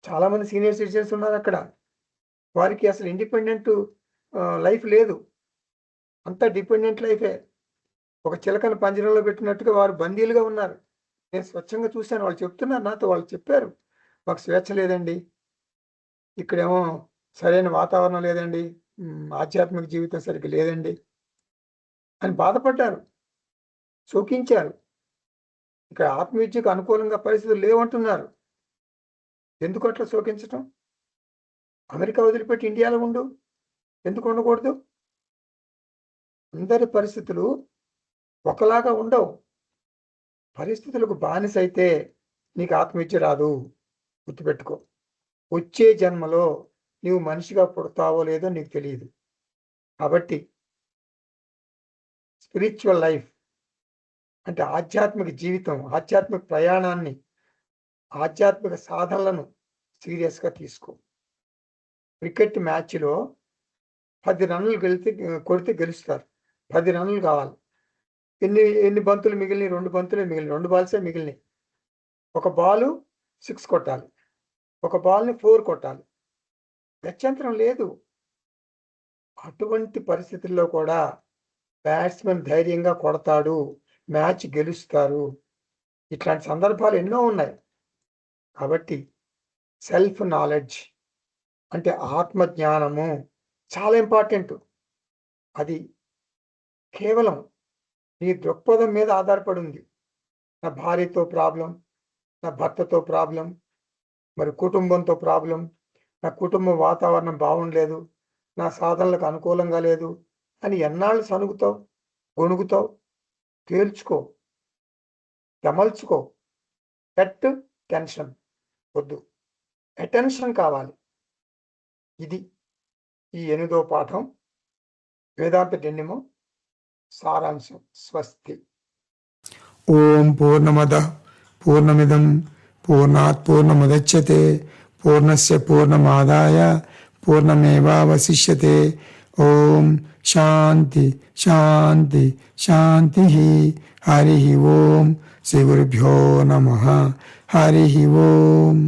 A: చాలామంది సీనియర్ సిటిజన్స్ ఉన్నారక్కడ. వారికి అసలు ఇండిపెండెంట్ లైఫ్ లేదు. అంతా డిపెండెంట్ లైఫే. ఒక చిలకని పంజరంలో పెట్టినట్టుగా వారు బందీలుగా ఉన్నారు. నేను స్వచ్ఛంగా చూశాను. వాళ్ళు చెప్తున్నారు నాతో. వాళ్ళు చెప్పారు. మాకు స్వేచ్ఛ లేదండి. ఇక్కడేమో సరైన వాతావరణం లేదండి. ఆధ్యాత్మిక జీవితం సరిగ్గా లేదండి అని బాధపడ్డారు. శోకించారు. ఇక్కడ ఆత్మవిద్యకు అనుకూలంగా పరిస్థితులు లేవంటున్నారు. ఎందుకు అట్లా శోకించటం? అమెరికా వదిలిపెట్టి ఇండియాలో ఉండు. ఎందుకు ఉండకూడదు? అందరి పరిస్థితులు ఒకలాగా ఉండవు. పరిస్థితులకు బానిసైతే నీకు ఆత్మవిద్య రాదు. గుర్తుపెట్టుకో. వచ్చే జన్మలో నీవు మనిషిగా పుడతావో లేదో నీకు తెలియదు. కాబట్టి స్పిరిచ్యువల్ లైఫ్ అంటే ఆధ్యాత్మిక జీవితం, ఆధ్యాత్మిక ప్రయాణాన్ని ఆధ్యాత్మిక సాధనలను సీరియస్గా తీసుకో. క్రికెట్ మ్యాచ్లో 10 రన్నులు కొడితే గెలుస్తారు. 10 రన్నులు కావాలి. ఎన్ని ఎన్ని బంతులు మిగిలినాయి? 2 బంతులే మిగిలినాయి. 2 బాల్సే మిగిలినాయి. ఒక బాలు 6 కొట్టాలి. ఒక బాల్ని 4 కొట్టాలి. గత్యంతరం లేదు. అటువంటి పరిస్థితుల్లో కూడా బ్యాట్స్మెన్ ధైర్యంగా కొడతాడు, మ్యాచ్ గెలుస్తారు. ఇట్లాంటి సందర్భాలు ఎన్నో ఉన్నాయి. కాబట్టి సెల్ఫ్ నాలెడ్జ్ అంటే ఆత్మజ్ఞానము చాలా ఇంపార్టెంట్. అది కేవలం నీ దృక్పథం మీద ఆధారపడి ఉంది. నా భార్యతో ప్రాబ్లం, నా భర్తతో ప్రాబ్లం, మరి కుటుంబంతో ప్రాబ్లం, నా కుటుంబ వాతావరణం బాగుండలేదు, నా సాధనలకు అనుకూలంగా లేదు అని ఎన్నాళ్ళు సనుగుతావు, గొణుగుతావు? తేల్చుకో, గమల్చుకో. టెన్షన్ వద్దు, అటెన్షన్ కావాలి. ఇది ఈ 8వ పాఠం వేదాంత డెన్నిమో సారాంశం. స్వస్తి.
B: ఓం పూర్ణమద పూర్ణమిదం పూర్ణాత్ పూర్ణముదచ్యతే పూర్ణస్య పూర్ణమాదాయ పూర్ణమేవావశిష్యతే. ఓం శాంతి శాంతి శాంతి. హరి ఓం. శ్రీ గురుభ్యో నమః. హరి ఓం.